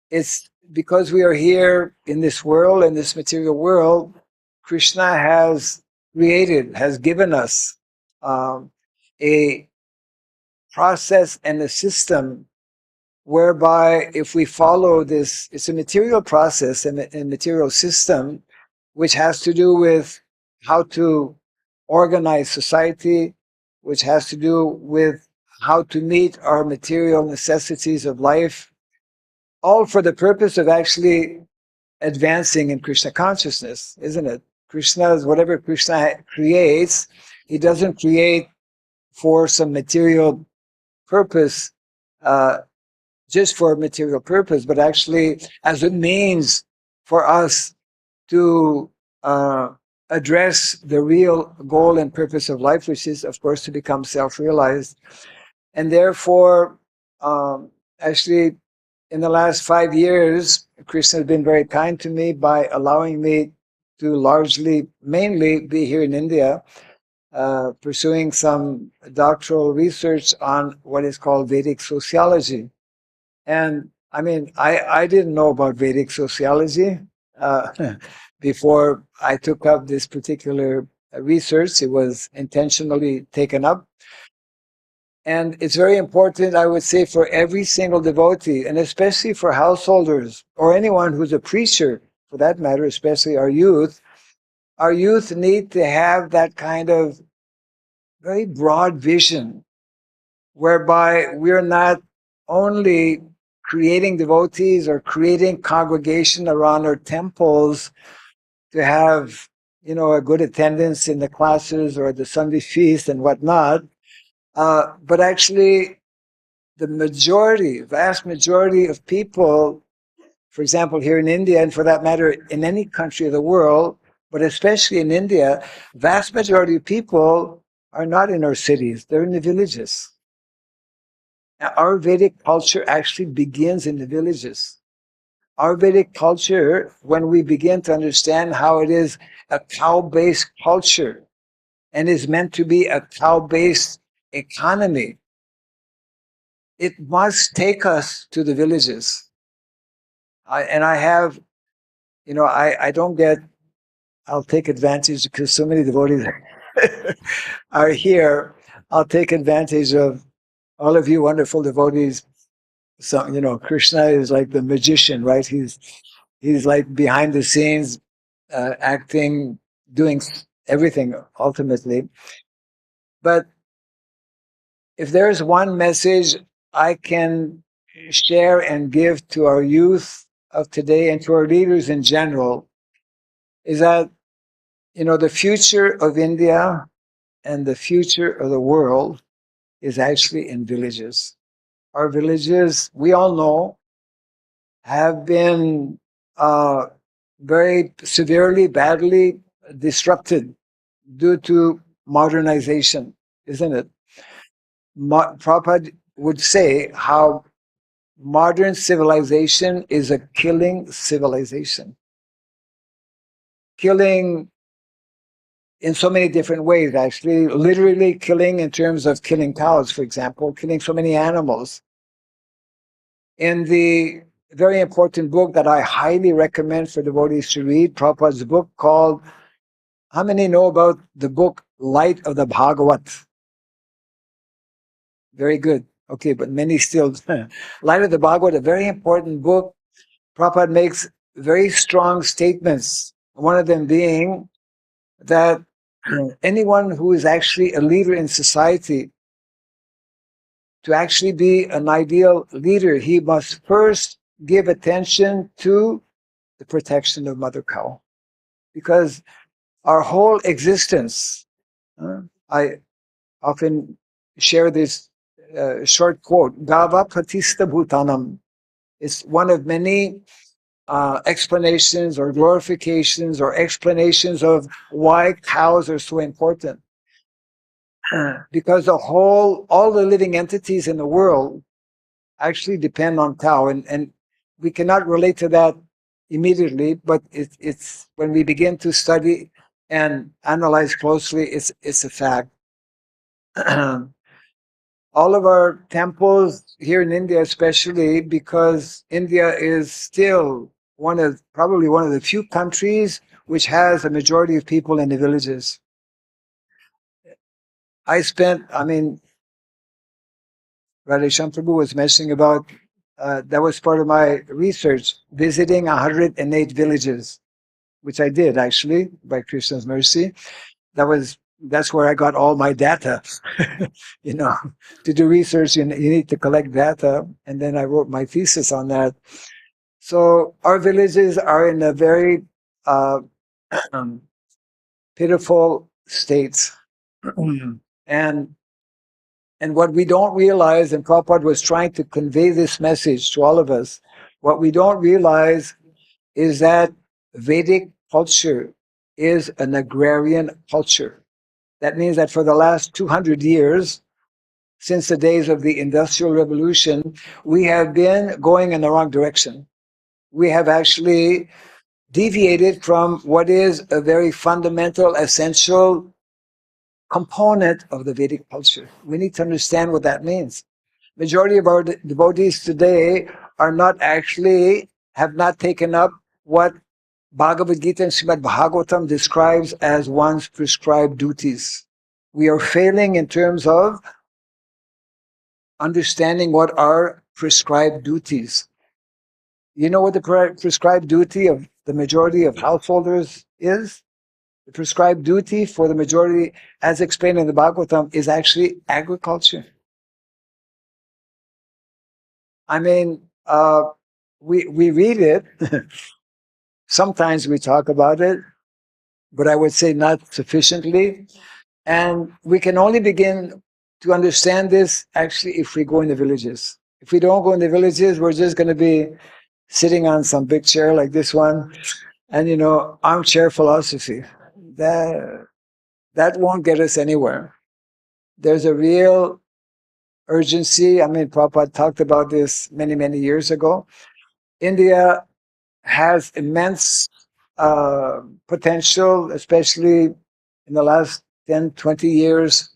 it's because we are here in this world, in this material world. Krishna has given us a process and a system whereby if we follow this, it's a material process and a material system which has to do with how to organize society, which has to do with how to meet our material necessities of life, all for the purpose of actually advancing in Krishna consciousness, isn't it? Whatever Krishna creates, he doesn't create for some material purpose, just for a material purpose, but actually as a means for us to address the real goal and purpose of life, which is, of course, to become self-realized. And therefore, actually, in the last 5 years, Krishna has been very kind to me by allowing me to mainly be here in India, pursuing some doctoral research on what is called Vedic sociology. And I mean, I didn't know about Vedic sociology before I took up this particular research. It was intentionally taken up. And it's very important, I would say, for every single devotee, and especially for householders or anyone who's a preacher, for that matter, especially our youth. Our youth need to have that kind of very broad vision, whereby we're not only creating devotees or creating congregation around our temples to have, a good attendance in the classes or the Sunday feast and whatnot, but actually the vast majority of people, for example, here in India, and for that matter, in any country of the world, but especially in India, vast majority of people are not in our cities, they're in the villages. Now, our Vedic culture actually begins in the villages. Our Vedic culture, when we begin to understand how it is a cow-based culture and is meant to be a cow-based economy, it must take us to the villages. I don't get, I'll take advantage because so many devotees are here. I'll take advantage of all of you wonderful devotees. So, Krishna is like the magician, right? He's like behind the scenes, acting, doing everything ultimately. But if there's one message I can share and give to our youth of today and to our leaders in general, is that, the future of India and the future of the world is actually in villages. Our villages, we all know, have been very severely, badly disrupted due to modernization, isn't it? Prabhupada would say how modern civilization is a killing civilization. Killing in so many different ways, actually. Literally killing in terms of killing cows, for example, killing so many animals. In the very important book that I highly recommend for devotees to read, Prabhupada's book called, how many know about the book Light of the Bhagavat? Very good. Okay, but many still. Light of the Bhagavat, a very important book. Prabhupada makes very strong statements. One of them being that anyone who is actually a leader in society to actually be an ideal leader, he must first give attention to the protection of Mother Cow. Because our whole existence, I often share this short quote, Gava Pratista Bhutanam. It's one of many explanations or glorifications or explanations of why cows are so important. Because all the living entities in the world actually depend on cow, and we cannot relate to that immediately, but it's when we begin to study and analyze closely, it's a fact. All of our temples here in India, especially because India is still probably one of the few countries which has a majority of people in the villages. Radheshyam Prabhu was mentioning about, that was part of my research, visiting 108 villages, which I did actually, by Krishna's mercy. That's where I got all my data. To do research, you need to collect data, and then I wrote my thesis on that. So our villages are in a very pitiful state. And what we don't realize, and Prabhupada was trying to convey this message to all of us, what we don't realize is that Vedic culture is an agrarian culture. That means that for the last 200 years, since the days of the Industrial Revolution, we have been going in the wrong direction. We have actually deviated from what is a very fundamental, essential component of the Vedic culture. We need to understand what that means. Majority of our devotees today have not taken up what Bhagavad Gita and Srimad Bhagavatam describes as one's prescribed duties. We are failing in terms of understanding what are prescribed duties. You know what the prescribed duty of the majority of householders is? The prescribed duty for the majority, as explained in the Bhagavatam, is actually agriculture. We read it. Sometimes we talk about it, but I would say not sufficiently. And we can only begin to understand this actually if we go in the villages. If we don't go in the villages, we're just going to be sitting on some big chair like this one, and armchair philosophy. That won't get us anywhere. There's a real urgency. Prabhupada talked about this many, many years ago. India has immense potential, especially in the last 10, 20 years,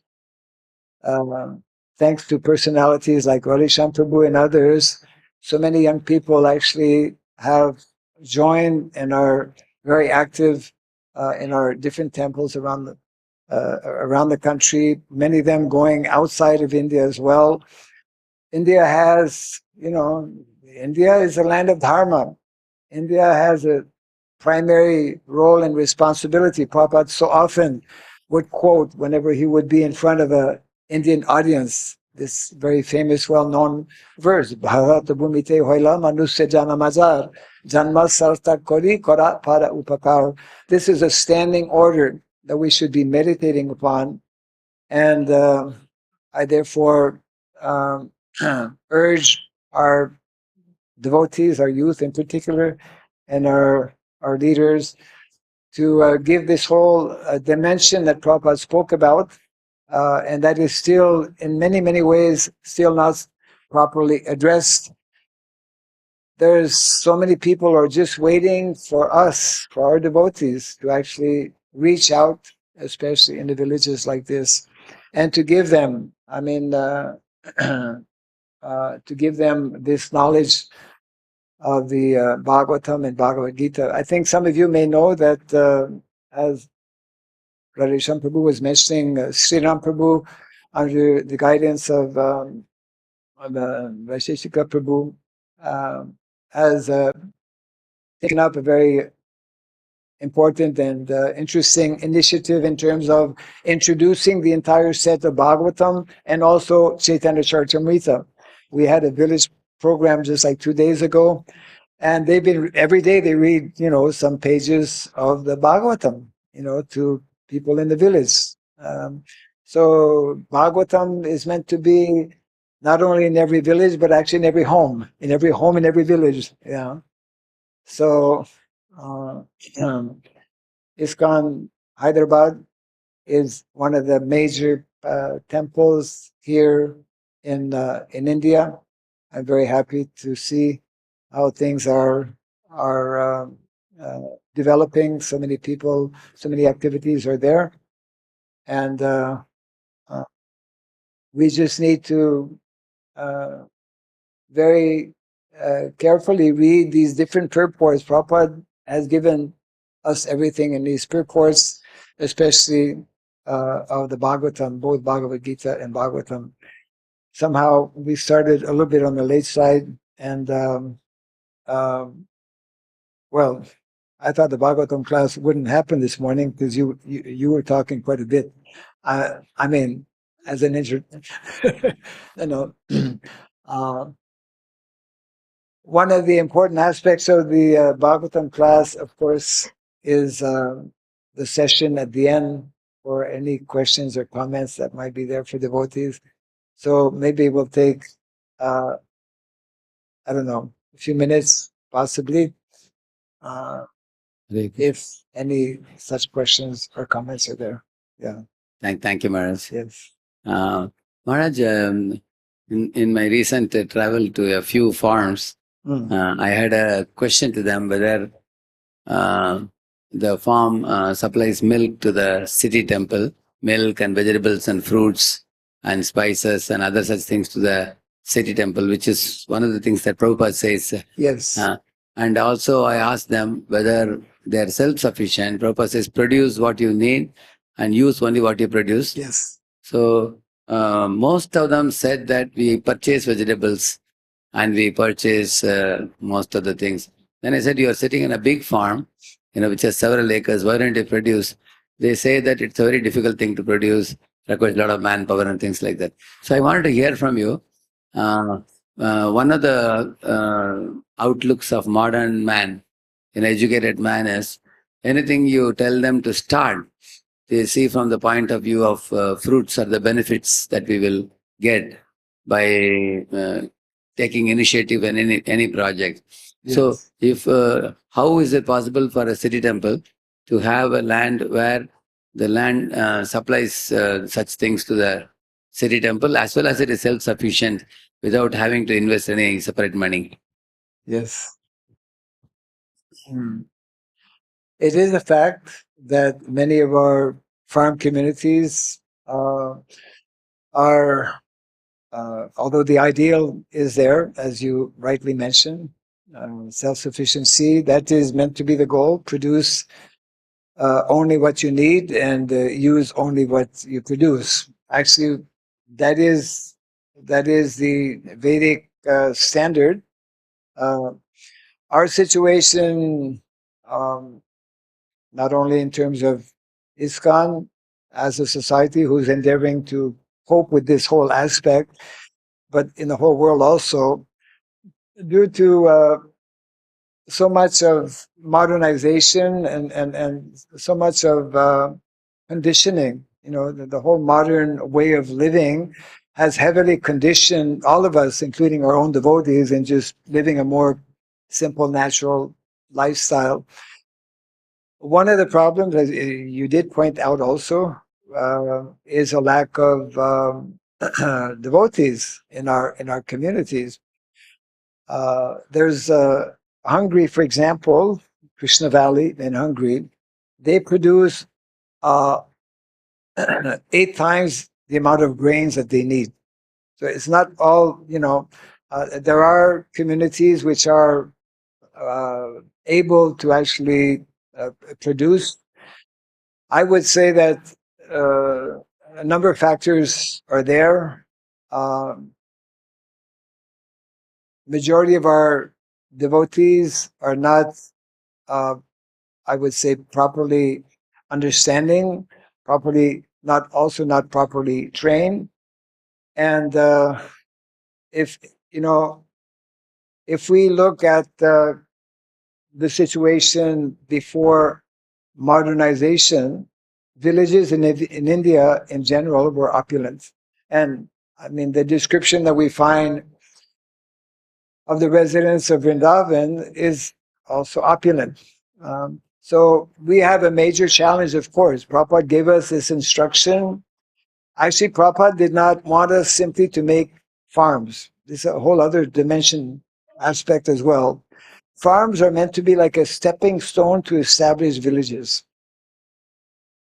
thanks to personalities like Radheshyam Prabhu and others. So many young people actually have joined and are very active in our different temples around the country, many of them going outside of India as well. India is a land of dharma. India has a primary role and responsibility. Prabhupada so often would quote, whenever he would be in front of an Indian audience, this very famous, well-known verse, Bharata Bhumite Hoila Manusya Janamazar, Janma Sarta Kori Kora Para Upakar. This is a standing order that we should be meditating upon. And I therefore urge our devotees, our youth in particular, and our leaders to give this whole dimension that Prabhupada spoke about, and that is still, in many, many ways, still not properly addressed. There's so many people who are just waiting for us, for our devotees, to actually reach out, especially in the villages like this, and to give them, to give them this knowledge of the Bhagavatam and Bhagavad Gita. I think some of you may know that, as Radheshyam Prabhu was mentioning, Sri Ram Prabhu, under the guidance of Vaisheshika Prabhu, has taken up a very important and interesting initiative in terms of introducing the entire set of Bhagavatam and also Chaitanya Charitamrita. We had a village program just like 2 days ago, and they've been every day they read, some pages of the Bhagavatam, to people in the village. So Bhagavatam is meant to be not only in every village, but actually in every home, in every village. Yeah. So ISKCON Hyderabad is one of the major temples here in India. I'm very happy to see how things are developing. So many people, so many activities are there, and we just need to very carefully read these different purports. Prabhupada has given us everything in these purports, especially of the Bhagavatam, both Bhagavad Gita and Bhagavatam. Somehow we started a little bit on the late side, and well, I thought the Bhagavatam class wouldn't happen this morning because you were talking quite a bit. I mean, as an intro, one of the important aspects of the Bhagavatam class, of course, is the session at the end for any questions or comments that might be there for devotees. So maybe we'll take, I don't know, a few minutes, possibly, if any such questions or comments are there. Yeah. Thank you, Maharaj. Yes. Maharaj, in my recent travel to a few farms, I had a question to them whether the farm supplies milk to the city temple, milk and vegetables and fruits and spices and other such things to the city temple, which is one of the things that Prabhupada says. Yes. And also I asked them whether they are self-sufficient. Prabhupada says, produce what you need and use only what you produce. Yes. So most of them said that we purchase vegetables and we purchase most of the things. Then I said, you are sitting in a big farm, which has several acres. Why don't you produce? They say that it's a very difficult thing to produce, requires a lot of manpower and things like that. So I wanted to hear from you. One of the outlooks of modern man, an educated man, is anything you tell them to start, they see from the point of view of fruits or the benefits that we will get by taking initiative in any project. Yes. So, if how is it possible for a city temple to have a land where the land supplies such things to the city temple as well as it is self-sufficient without having to invest any separate money? Yes. It is a fact that many of our farm communities are, although the ideal is there, as you rightly mentioned, self-sufficiency, that is meant to be the goal, produce only what you need and use only what you produce. Actually, that is the Vedic standard. Our situation, not only in terms of ISKCON as a society who's endeavoring to cope with this whole aspect, but in the whole world also, due to so much of modernization and so much of conditioning, the whole modern way of living has heavily conditioned all of us, including our own devotees, in just living a more simple, natural lifestyle. One of the problems, as you did point out also, is a lack of devotees in our communities. There's Hungary, for example, Krishna Valley in Hungary, they produce 8 times the amount of grains that they need. So it's not all, there are communities which are able to actually produce. I would say that a number of factors are there. Majority of our devotees are not I would say, properly understanding, not properly trained. And if if we look at the situation before modernization, villages in India in general were opulent. And I mean, the description that we find of the residents of Vrindavan is also opulent. So we have a major challenge, of course. Prabhupada gave us this instruction. Actually, Prabhupada did not want us simply to make farms. This is a whole other dimension aspect as well. Farms are meant to be like a stepping stone to establish villages.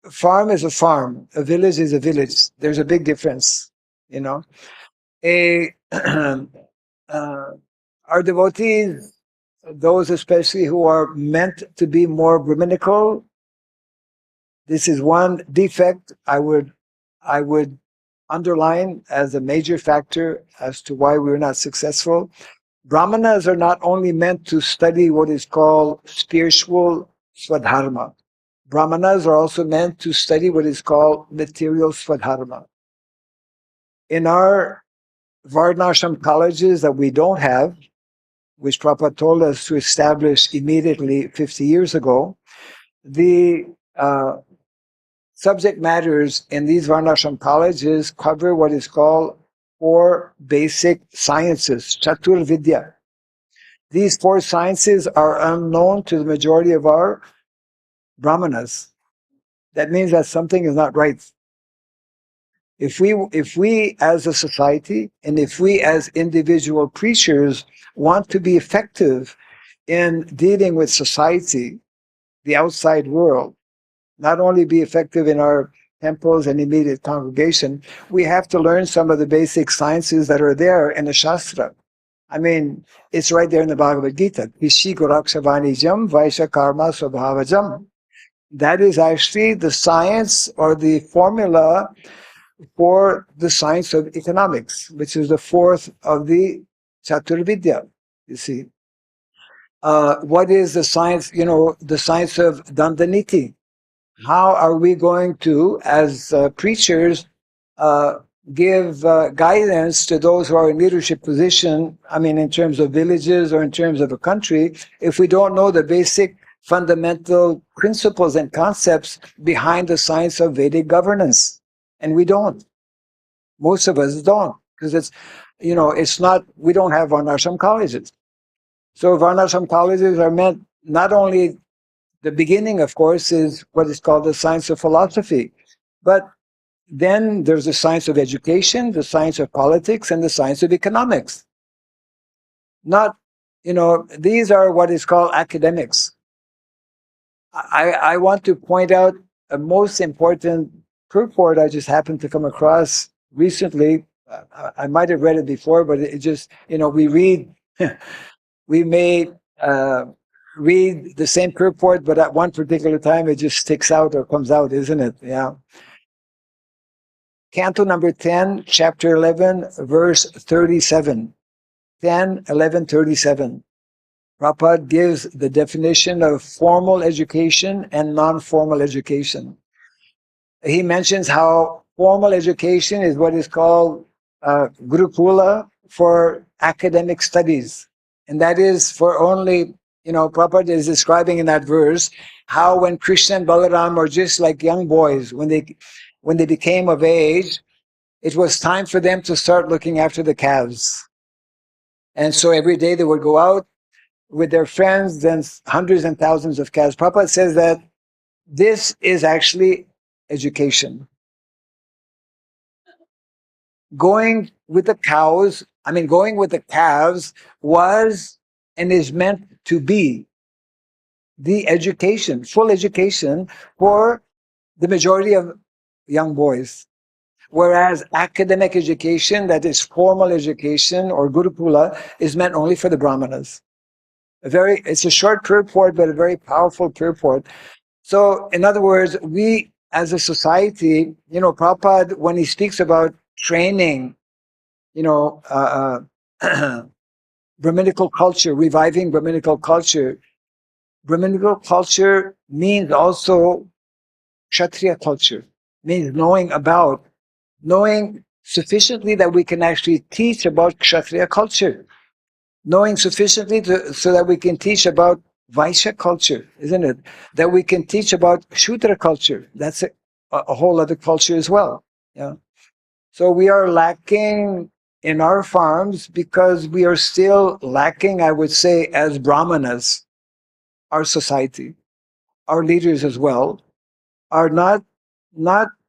A farm is a farm. A village is a village. There's a big difference, you know. Our devotees, those especially who are meant to be more Brahminical, this is one defect I would underline as a major factor as to why we're not successful. Brahmanas are not only meant to study what is called spiritual swadharma. Brahmanas are also meant to study what is called material swadharma. In our Varnashram colleges that we don't have, which Prabhupada told us to establish immediately 50 years ago, the subject matters in these Varnashram colleges cover what is called 4 basic sciences, Chatur Vidya. These 4 sciences are unknown to the majority of our Brahmanas. That means that something is not right. If we as a society and if we as individual preachers want to be effective in dealing with society, the outside world, not only be effective in our temples and immediate congregation, we have to learn some of the basic sciences that are there in the Shastra. I mean, it's right there in the Bhagavad Gita. Ishi Gorakshavanijam Vaisha Karma Swabhavajam. That is actually the science or the formula for the science of economics, which is the 4th of the Chaturvidya, you see. What is the science, the science of Dandaniti? How are we going to, as preachers, give guidance to those who are in leadership position, I mean, in terms of villages or in terms of a country, if we don't know the basic fundamental principles and concepts behind the science of Vedic governance? And we don't. Most of us don't, because it's not, we don't have Varnashram colleges. So Varnashram colleges are meant not only, the beginning, of course, is what is called the science of philosophy, but then there's the science of education, the science of politics, and the science of economics. Not, these are what is called academics. I want to point out a most important purport I just happened to come across recently. I might have read it before, but it just, we read, we may read the same purport, but at one particular time it just sticks out or comes out, isn't it? Yeah. Canto number 10, chapter 11, verse 37. 10, 11, 37. Prabhupada gives the definition of formal education and non-formal education. He mentions how formal education is what is called Gurukula for academic studies. And that is for only, Prabhupada is describing in that verse how when Krishna and Balaram are just like young boys, when they became of age, it was time for them to start looking after the calves. And so every day they would go out with their friends, then hundreds and thousands of calves. Prabhupada says that this is actually education. Going with the calves was and is meant to be the education, full education for the majority of young boys. Whereas academic education, that is formal education or Gurukula, is meant only for the Brahmanas. It's a short purport, but a very powerful purport. So, in other words, we as a society, Prabhupada, when he speaks about training, Brahminical culture, reviving Brahminical culture, Brahminical culture means also Kshatriya culture, means knowing sufficiently that we can actually teach about Kshatriya culture, knowing sufficiently so that we can teach about Vaishya culture, isn't it? That we can teach about Shudra culture. That's a whole other culture as well. Yeah. So we are lacking in our farms because we are still lacking, I would say, as Brahmanas, our society, our leaders as well, are not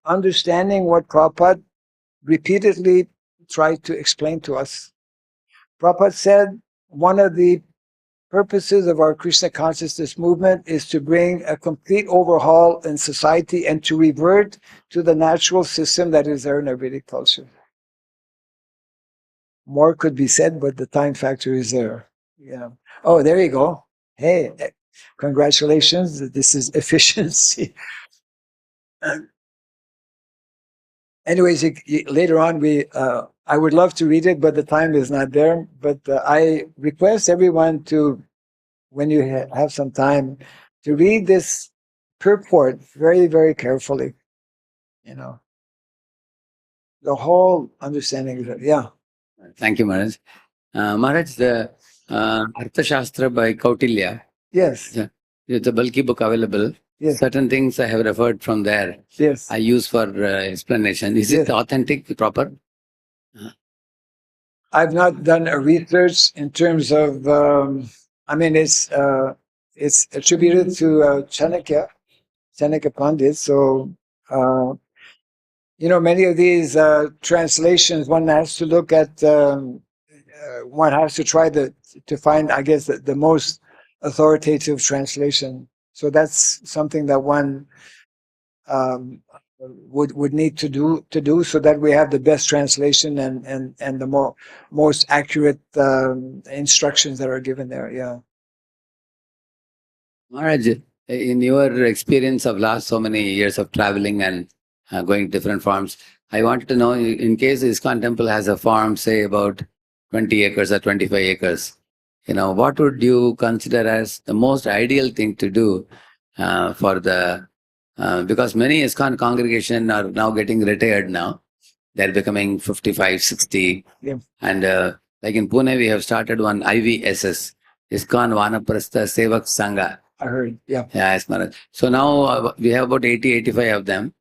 understanding what Prabhupada repeatedly tried to explain to us. Prabhupada said one of the purposes of our Krishna consciousness movement is to bring a complete overhaul in society and to revert to the natural system that is there in our Vedic culture. More could be said, but the time factor is there. Yeah. Oh, there you go. Hey, congratulations. This is efficiency. Anyways, later on, I would love to read it, but the time is not there. But I request everyone to, when you have some time, to read this purport very, very carefully. You know, the whole understanding of it. Yeah. Thank you, Maharaj. Maharaj, the Arthashastra by Kautilya, Yes. it's a bulky book available. Yes. Certain things I have referred from there. Yes. I use for explanation. Is it authentic, proper? I've not done a research in terms of. I mean, it's attributed to Chanakya Pandit. So, many of these translations, one has to look at. One has to try to find, I guess, the most authoritative translation. So that's something that one would need to do so that we have the best translation and the most accurate instructions that are given there. Yeah. Maharaj, in your experience of last so many years of traveling and going to different farms, I wanted to know, in case ISKCON temple has a farm, say about 20 acres or 25 acres, what would you consider as the most ideal thing to do for the, because many ISKCON congregation are now getting retired now. They're becoming 55, 60. Yeah. And like in Pune, we have started one IVSS, ISKCON Vanaprastha Sevak Sangha. I heard, yeah. Yes, Maharaj. So now we have about 80, 85 of them.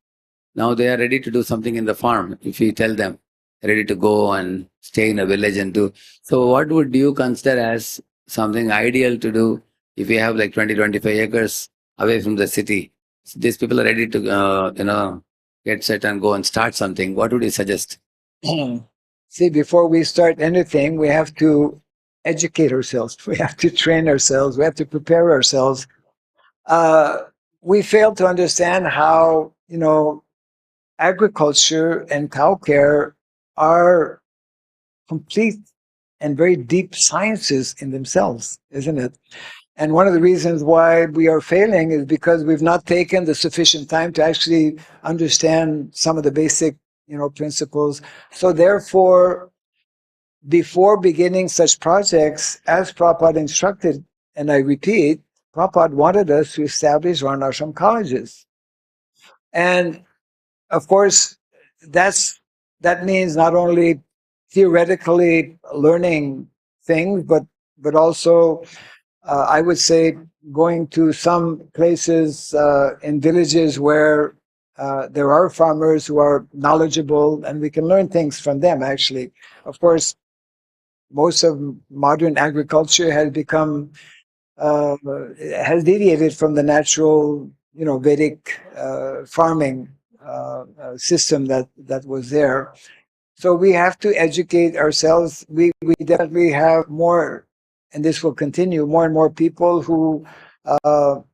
Now they are ready to do something in the farm. If you tell them, ready to go and stay in a village and do. So what would you consider as something ideal to do if you have like 20, 25 acres away from the city? So these people are ready to, get set and go and start something. What would you suggest? See, before we start anything, we have to educate ourselves. We have to train ourselves. We have to prepare ourselves. We fail to understand how, agriculture and cow care are complete and very deep sciences in themselves, isn't it? And one of the reasons why we are failing is because we've not taken the sufficient time to actually understand some of the basic, principles. So therefore, before beginning such projects, as Prabhupada instructed, and I repeat, Prabhupada wanted us to establish Varnashram colleges. And of course, that means not only theoretically learning things, but also, I would say, going to some places in villages where there are farmers who are knowledgeable, and we can learn things from them, actually. Of course, most of modern agriculture has become, has deviated from the natural, Vedic farming system that was there. So we have to educate ourselves. We definitely have more, and this will continue, more and more people who are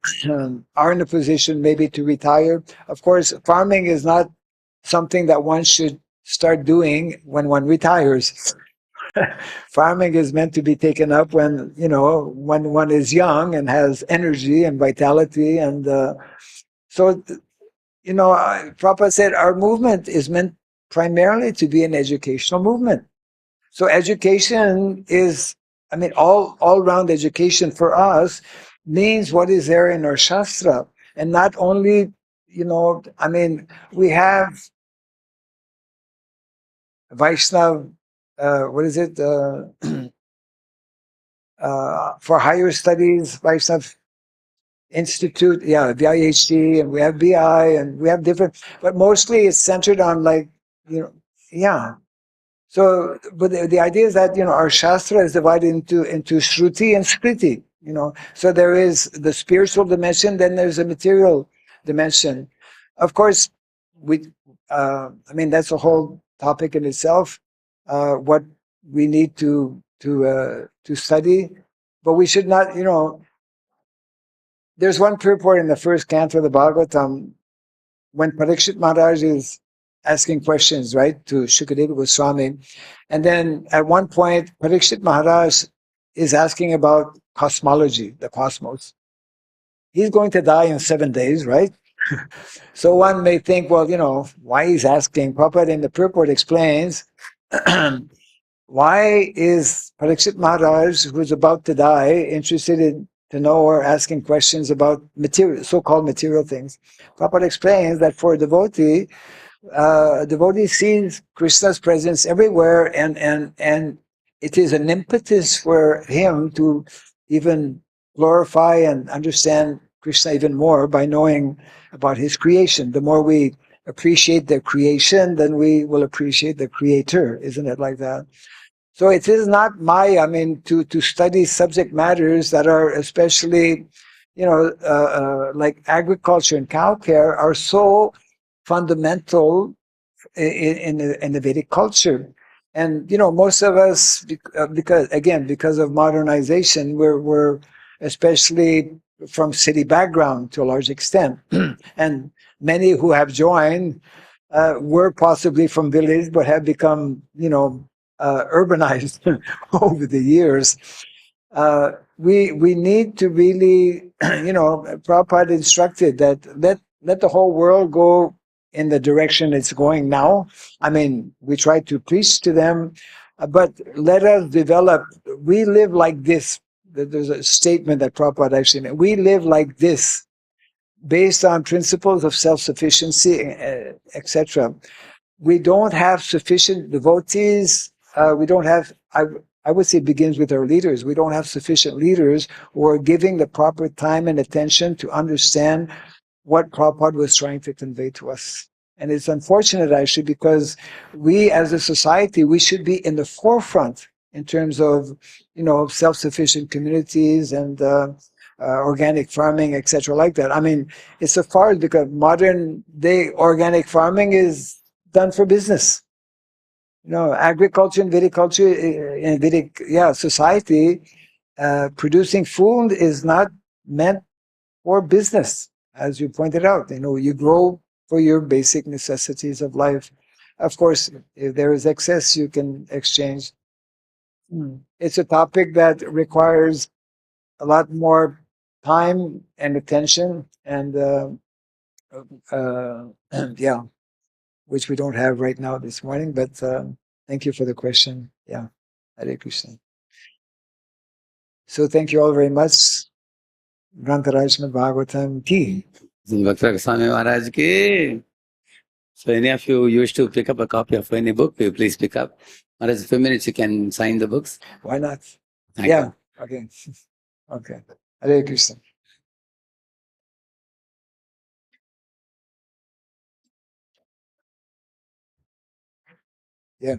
in a position maybe to retire. Of course, farming is not something that one should start doing when one retires. Farming is meant to be taken up when one is young and has energy and vitality, and so Prabhupada said our movement is meant primarily to be an educational movement. So education is, all-round education for us means what is there in our Shastra. And not only, I mean, we have Vaishnav, what is it? For higher studies, Vaishnav Institute, yeah, VIHD, and we have BI, and we have different, but mostly it's centered on yeah. So, but the idea is that, our Shastra is divided into Shruti and Smriti, So there is the spiritual dimension, then there's a material dimension. Of course, I mean, that's a whole topic in itself, what we need to study, but we should not, there's one purport in the first canto of the Bhagavatam when Parikshit Maharaj is asking questions, right, to Shukadeva Goswami. And then at one point, Parikshit Maharaj is asking about cosmology, the cosmos. He's going to die in 7 days, right? So one may think, well, why he's asking. Prabhupada in the purport explains, why is Parikshit Maharaj, who's about to die, interested in to know or asking questions about material, so-called material things? Prabhupada explains that for a devotee sees Krishna's presence everywhere, and it is an impetus for him to even glorify and understand Krishna even more by knowing about his creation. The more we appreciate the creation, then we will appreciate the creator. Isn't it like that? So it is not to study subject matters that are especially, like agriculture and cow care are so fundamental in the Vedic culture. And, most of us, because of modernization, we're especially from city background to a large extent. And many who have joined were possibly from village, but have become, urbanized over the years. We need to really, Prabhupada instructed that let the whole world go in the direction it's going now. I mean, we try to preach to them, but let us develop. We live like this. There's a statement that Prabhupada actually made. We live like this, based on principles of self-sufficiency, etc. We don't have sufficient devotees. We don't have, I would say it begins with our leaders. We don't have sufficient leaders who are giving the proper time and attention to understand what Prabhupada was trying to convey to us. And it's unfortunate, actually, because we as a society, we should be in the forefront in terms of, self-sufficient communities and organic farming, etc., like that. I mean, it's so far because modern day organic farming is done for business. Agriculture and viticulture in Vedic society, producing food is not meant for business, as you pointed out. You grow for your basic necessities of life. Of course, if there is excess, you can exchange. It's a topic that requires a lot more time and attention, and yeah, which we don't have right now this morning. But thank you for the question. Yeah, Hare Krishna. So thank you all very much. Grantaraj Bhagavatam ki. Bhakti Swami Maharaj ki. So any of you used to pick up a copy of any book, you please pick up. Maharaj, a few minutes you can sign the books. Why not? Thank Yeah. you. Okay. Okay. Hare Krishna. Yeah.